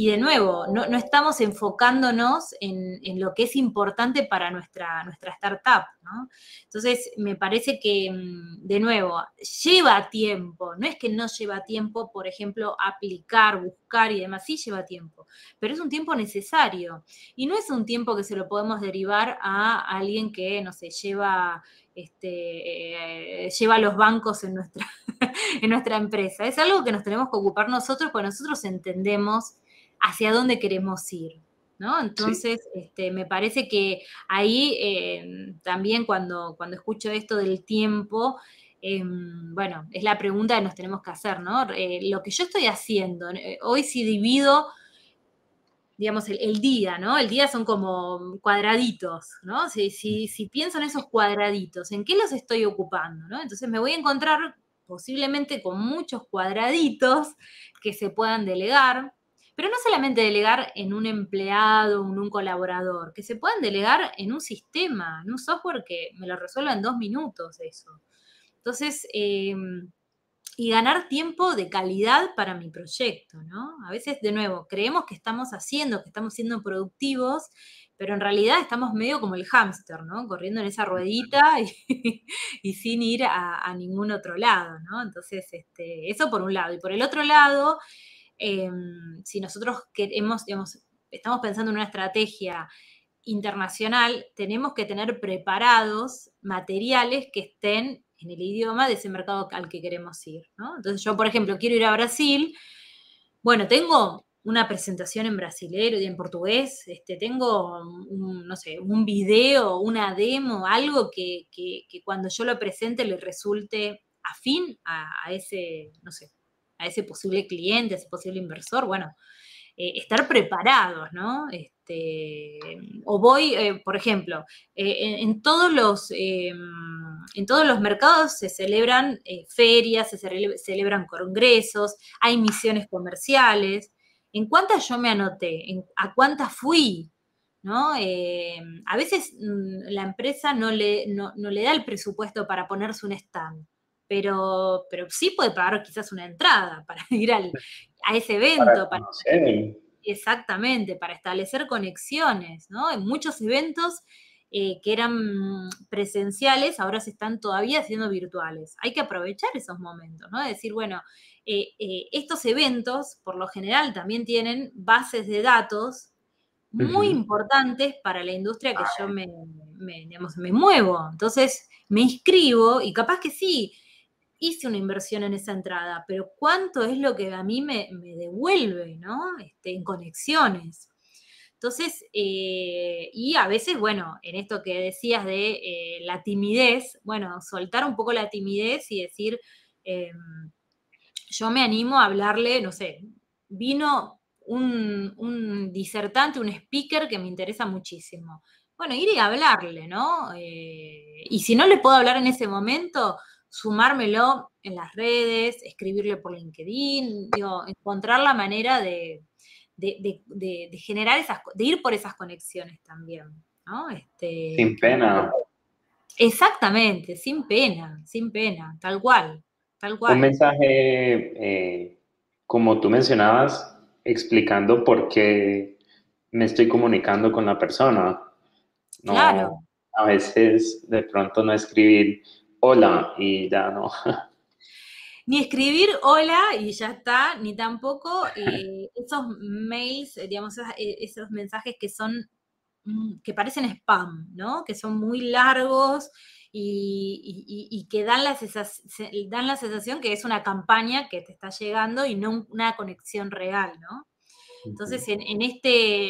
de nuevo, no estamos enfocándonos en lo que es importante para nuestra startup, ¿no? Entonces, me parece que, de nuevo, lleva tiempo, no es que no lleva tiempo, por ejemplo, aplicar, buscar y demás, sí lleva tiempo, pero es un tiempo necesario y no es un tiempo que se lo podemos derivar a alguien que, no sé, lleva los bancos en nuestra empresa. Es algo que nos tenemos que ocupar nosotros porque nosotros entendemos hacia dónde queremos ir. ¿no? Entonces, me parece que ahí también cuando escucho esto del tiempo, bueno, es la pregunta que nos tenemos que hacer, ¿no? Lo que yo estoy haciendo, hoy si divido, digamos, el día, ¿no? El día son como cuadraditos, ¿no? Si pienso en esos cuadraditos, ¿en qué los estoy ocupando, ¿no? Entonces me voy a encontrar posiblemente con muchos cuadraditos que se puedan delegar, pero no solamente delegar en un empleado, en un colaborador, que se puedan delegar en un sistema, en un software que me lo resuelva en 2 minutos eso. Entonces, y ganar tiempo de calidad para mi proyecto, ¿no? A veces, de nuevo, creemos que estamos siendo productivos, pero en realidad estamos medio como el hámster, ¿no? Corriendo en esa ruedita y sin ir a ningún otro lado, ¿no? Entonces, eso por un lado. Y por el otro lado, si nosotros queremos, digamos, estamos pensando en una estrategia internacional, tenemos que tener preparados materiales que estén en el idioma de ese mercado al que queremos ir, ¿no? Entonces yo, por ejemplo, quiero ir a Brasil, bueno, tengo una presentación en brasilero y en portugués, tengo no sé, un video, una demo, algo que cuando yo lo presente le resulte afín a ese, no sé, a ese posible cliente, a ese posible inversor, bueno, estar preparados, ¿no? O voy, por ejemplo, en todos los mercados se celebran ferias, se celebran congresos, hay misiones comerciales. ¿En cuántas yo me anoté? ¿A cuántas fui? ¿No? A veces la empresa no le da el presupuesto para ponerse un stand, pero sí puede pagar quizás una entrada para ir a ese Para evento, conocer. exactamente, para establecer conexiones, ¿no? En muchos eventos que eran presenciales, ahora se están todavía haciendo virtuales. Hay que aprovechar esos momentos, ¿no? Es decir, bueno, estos eventos, por lo general, también tienen bases de datos muy Ujú. importantes para la industria que yo digamos, me muevo. Entonces, me inscribo y capaz que sí, hice una inversión en esa entrada, pero ¿cuánto es lo que a mí me devuelve, ¿no? En conexiones. Entonces, y a veces, bueno, en esto que decías de la timidez, bueno, soltar un poco la timidez y decir, eh, yo me animo a hablarle, no sé, vino un disertante, un speaker que me interesa muchísimo. Bueno, ir y hablarle, ¿no? Y si no le puedo hablar en ese momento, sumármelo en las redes, escribirle por LinkedIn, digo, encontrar la manera de generar de ir por esas conexiones también, ¿no? Sin pena. Exactamente, sin pena, tal cual, tal Un cual. mensaje, como tú mencionabas, explicando por qué me estoy comunicando con la persona. Claro. No, a veces de pronto no escribir hola y ya no. Ni escribir hola y ya está, ni tampoco esos mails, digamos, esos mensajes que son, que parecen spam, ¿no? Que son muy largos y que dan la sensación que es una campaña que te está llegando y no una conexión real, ¿no? Entonces,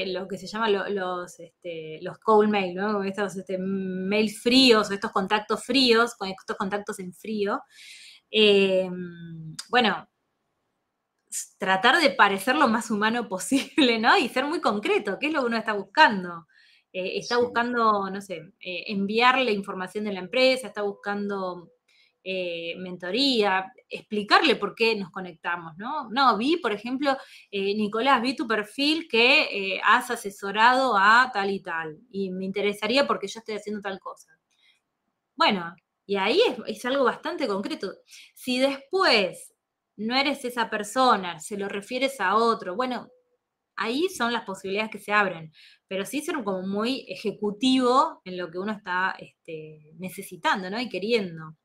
lo que se llama los cold mail, ¿no? Estos mails fríos o estos contactos fríos, con estos contactos en frío, eh, bueno, tratar de parecer lo más humano posible, ¿no? Y ser muy concreto, ¿qué es lo que uno está buscando? Está Sí. buscando, no sé, enviarle información de la empresa, está buscando mentoría, explicarle por qué nos conectamos, ¿no? No, vi, por ejemplo, Nicolás, vi tu perfil que has asesorado a tal y me interesaría porque yo estoy haciendo tal cosa. Bueno, y ahí es algo bastante concreto. Si después no eres esa persona, se lo refieres a otro, bueno, ahí son las posibilidades que se abren, pero sí ser como muy ejecutivo en lo que uno está necesitando, ¿no? Y queriendo.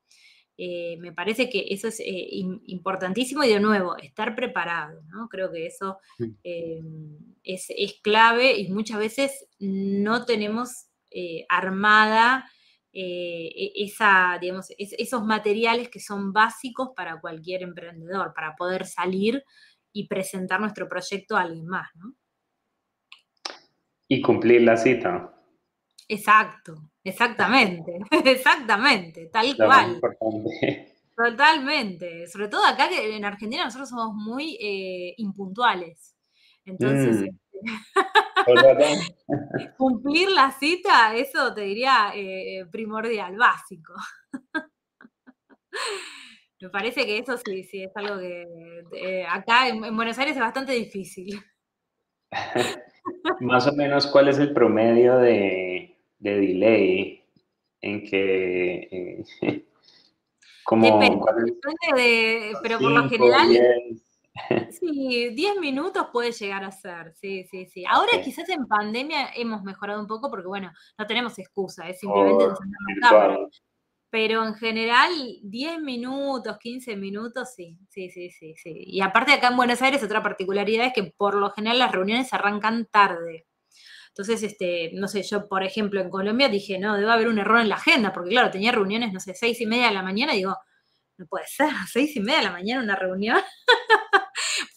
Me parece que eso es importantísimo y de nuevo, estar preparado, ¿no? Creo que eso eh, es clave y muchas veces no tenemos armada digamos, esos materiales que son básicos para cualquier emprendedor, para poder salir y presentar nuestro proyecto a alguien más, ¿no? Y cumplir la cita, Exacto, exactamente, exactamente, tal lo más cual. importante. Totalmente. Sobre todo acá que en Argentina nosotros somos muy impuntuales. Entonces, Mm, ¿solo allá? cumplir la cita, eso te diría primordial, básico. Me parece que eso sí, sí, es algo que acá en Buenos Aires es bastante difícil. Más o menos, ¿cuál es el promedio de delay en que, como, Depende, ¿cuál es? depende de, ¿Son pero por lo 5, general 10? sí, 10 minutos puede llegar a ser, sí, sí, sí. Ahora Ok, quizás en pandemia hemos mejorado un poco porque, bueno, no tenemos excusa, es simplemente por encender la cámara. virtual. Pero en general, 10 minutos, 15 minutos, sí, sí, sí, sí, sí. Y aparte acá en Buenos Aires, otra particularidad es que por lo general las reuniones arrancan tarde. Entonces, no sé, yo, por ejemplo, en Colombia dije, no, debe haber un error en la agenda, porque claro, tenía reuniones, no sé, 6:30 de la mañana, y digo, no puede ser, 6:30 de la mañana una reunión.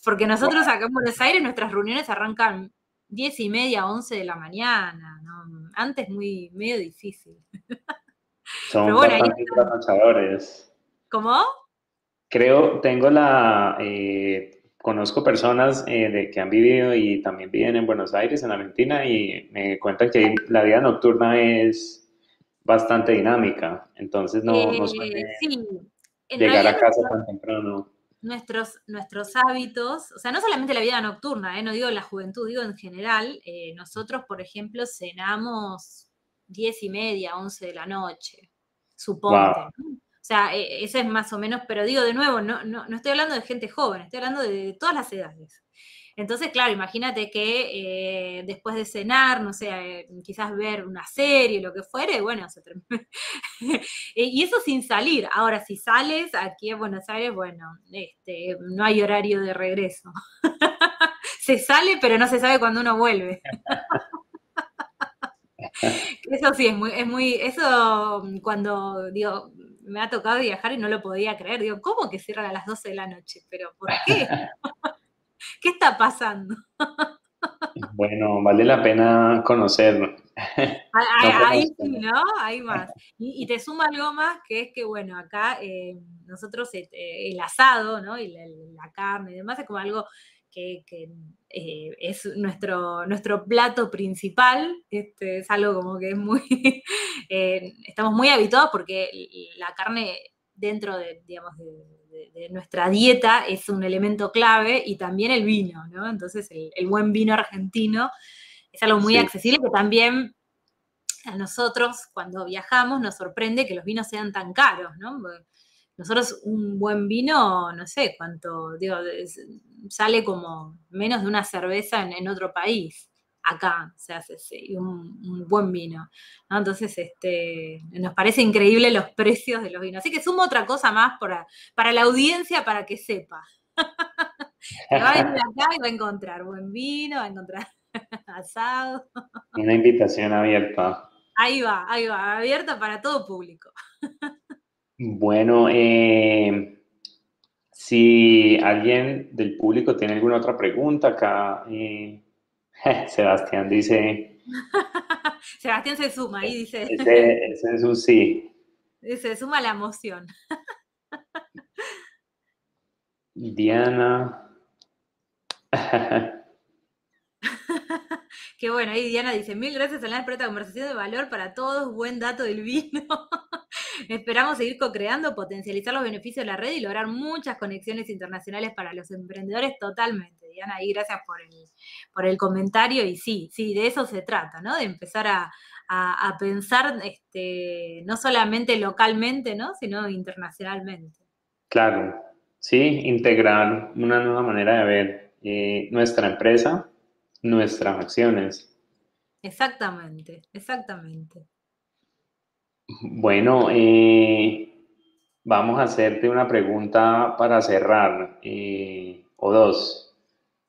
Porque nosotros acá en Buenos Aires nuestras reuniones arrancan 10:30, 11 de la mañana, ¿no? Antes muy, medio difícil. Pero Son bueno, ahí bastante están. trabajadores. ¿Cómo? Creo, conozco personas de que han vivido y también viven en Buenos Aires, en Argentina, y me cuentan que la vida nocturna es bastante dinámica, entonces no suele Sí, en llegar realidad a casa tan temprano. nuestros hábitos, o sea, no solamente la vida nocturna, no digo la juventud, digo en general, nosotros, por ejemplo, cenamos 10:30, 11 de la noche, suponte, Wow. ¿no? O sea, ese es más o menos, pero digo de nuevo, no estoy hablando de gente joven, estoy hablando de todas las edades. Entonces, claro, imagínate que después de cenar, no sé, quizás ver una serie, lo que fuere, bueno, se termina. Y eso sin salir. Ahora, si sales aquí a Buenos Aires, bueno, no hay horario de regreso. Se sale, pero no se sabe cuándo uno vuelve. Eso sí, eso cuando, digo, me ha tocado viajar y no lo podía creer. Digo, ¿cómo que cierran a las 12 de la noche? ¿Pero por qué? ¿Qué está pasando? Bueno, vale la pena conocerlo. No Ahí sí, conozco. ¿no? Hay más. Y te suma algo más, que es que, bueno, acá nosotros el asado, ¿no? Y la carne y demás es como algo que es nuestro plato principal. Es algo como que es muy, estamos muy habituados porque la carne dentro de, digamos, de nuestra dieta es un elemento clave y también el vino, ¿no? Entonces el buen vino argentino es algo muy Sí, accesible que también a nosotros cuando viajamos nos sorprende que los vinos sean tan caros, ¿no? Nosotros un buen vino, no sé cuánto, digo, sale como menos de una cerveza en otro país. Acá se hace un buen vino, ¿no? Entonces, nos parece increíble los precios de los vinos. Así que sumo otra cosa más para la audiencia para que sepa. Que va a venir acá y va a encontrar buen vino, va a encontrar asado. una invitación abierta. Ahí va, abierta para todo público. Bueno, si alguien del público tiene alguna otra pregunta, acá Sebastián dice, Sebastián se suma, ahí dice, ese es un sí. se suma la emoción. Diana, Qué bueno, ahí Diana dice, mil gracias Elena por esta conversación de valor para todos, buen dato del vino. Esperamos seguir co-creando, potencializar los beneficios de la red y lograr muchas conexiones internacionales para los emprendedores totalmente. Diana, ahí gracias por el comentario y sí, sí, de eso se trata, ¿no? De empezar a pensar no solamente localmente, ¿no? Sino internacionalmente. claro, sí, integrar una nueva manera de ver nuestra empresa, nuestras acciones. Exactamente, exactamente. Bueno, vamos a hacerte una pregunta para cerrar, o dos.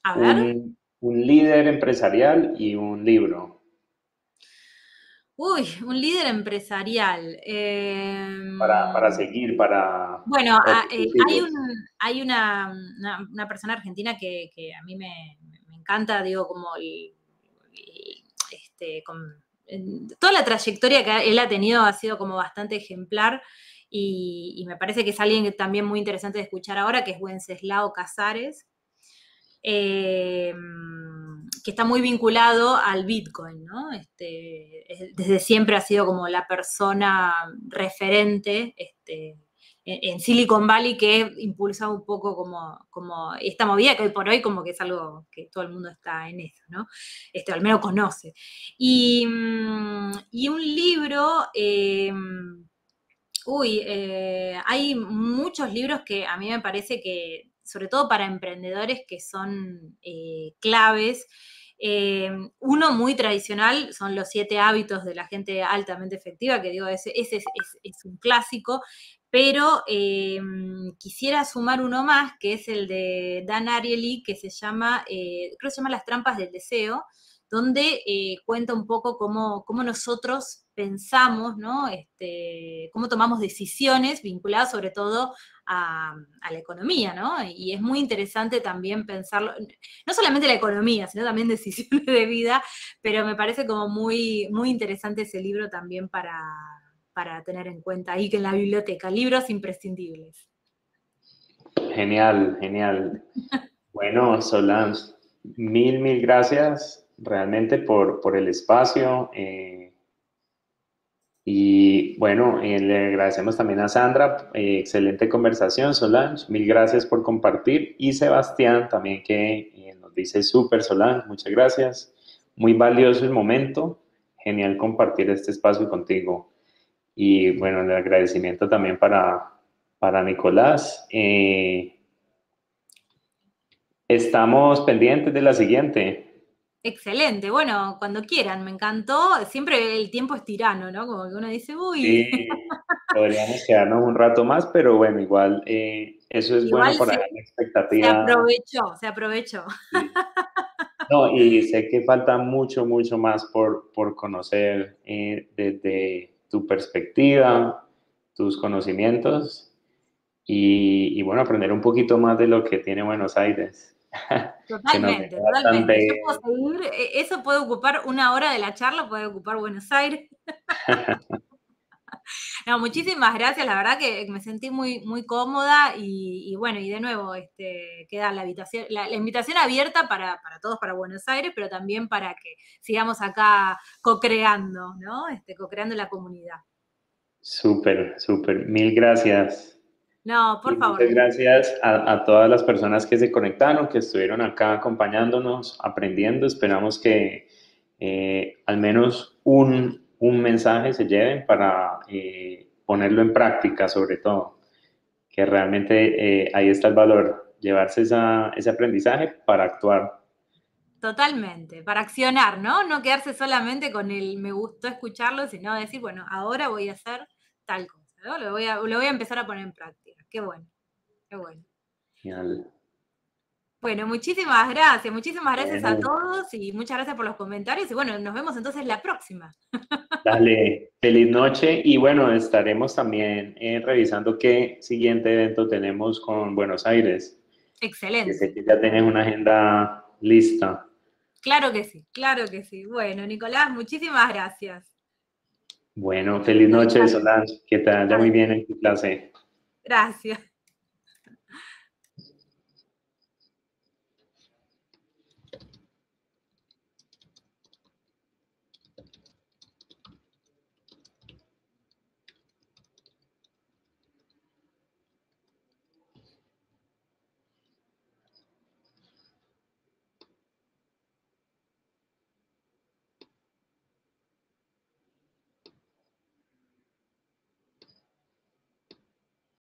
A ver. Un líder empresarial y un libro Uy, un líder empresarial. para seguir, Bueno, o que tú sigues. hay una persona argentina que a mí me encanta, digo, como toda la trayectoria que él ha tenido ha sido como bastante ejemplar y me parece que es alguien también muy interesante de escuchar ahora, que es Wenceslao Casares, que está muy vinculado al Bitcoin, ¿no? Desde siempre ha sido como la persona referente en Silicon Valley que impulsa un poco como esta movida que hoy por hoy como que es algo que todo el mundo está en eso, ¿no? Al menos conoce. Y un libro... hay muchos libros que a mí me parece que, sobre todo para emprendedores, que son claves. Uno muy tradicional son los 7 hábitos de la gente altamente efectiva, que digo, ese es un clásico, pero quisiera sumar uno más, que es el de Dan Ariely, que se llama, creo que se llama Las trampas del deseo, donde cuenta un poco cómo nosotros pensamos, ¿no? Cómo tomamos decisiones vinculadas sobre todo a la economía, ¿no? Y es muy interesante también pensarlo, no solamente la economía, sino también decisiones de vida, pero me parece como muy, muy interesante ese libro también para tener en cuenta ahí que en la biblioteca, libros imprescindibles. Genial, genial. Bueno, Solange, mil gracias realmente por el espacio. Y bueno, le agradecemos también a Sandra, excelente conversación, Solange, mil gracias por compartir. Y Sebastián también que nos dice súper, Solange, muchas gracias. Muy valioso el momento, genial compartir este espacio contigo. Y bueno, el agradecimiento también para Nicolás. Estamos pendientes de la siguiente. Excelente, bueno, cuando quieran, me encantó. Siempre el tiempo es tirano, ¿no? Como que uno dice, uy. Sí, podríamos quedarnos un rato más, pero bueno, igual eso es bueno Igual para se, dejar la se expectativa. aprovechó, se aprovechó. Sí. No, y sé que falta mucho más por conocer desde tu perspectiva, tus conocimientos y bueno, aprender un poquito más de lo que tiene Buenos Aires, que nos deja Totalmente, totalmente. Yo puedo bastante. seguir, eso puede ocupar 1 hora de la charla, puede ocupar Buenos Aires. No, muchísimas gracias, la verdad que me sentí muy, muy cómoda y bueno, y de nuevo, queda la invitación abierta para todos, para Buenos Aires, pero también para que sigamos acá co-creando, ¿no? Co-creando la comunidad. Súper, mil gracias. No, Y por favor. muchas gracias a todas las personas que se conectaron, que estuvieron acá acompañándonos, aprendiendo. Esperamos que al menos un mensaje se lleven para ponerlo en práctica, sobre todo, que realmente ahí está el valor, llevarse ese aprendizaje para actuar. Totalmente, para accionar, ¿no? No quedarse solamente con el me gustó escucharlo, sino decir, bueno, ahora voy a hacer tal cosa, ¿no? Lo voy a empezar a poner en práctica. Qué bueno, qué bueno. Genial. Bueno, muchísimas gracias a Bueno, todos y muchas gracias por los comentarios y bueno, nos vemos entonces la próxima. dale, feliz noche y bueno, estaremos también revisando qué siguiente evento tenemos con Buenos Aires, que sé Excelente. que ya tienes una agenda lista. Claro que sí, claro que sí. Bueno, Nicolás, muchísimas gracias. Bueno, feliz Feliz noche, tarde. Solange, que te vaya muy Adiós. bien en tu clase. Gracias.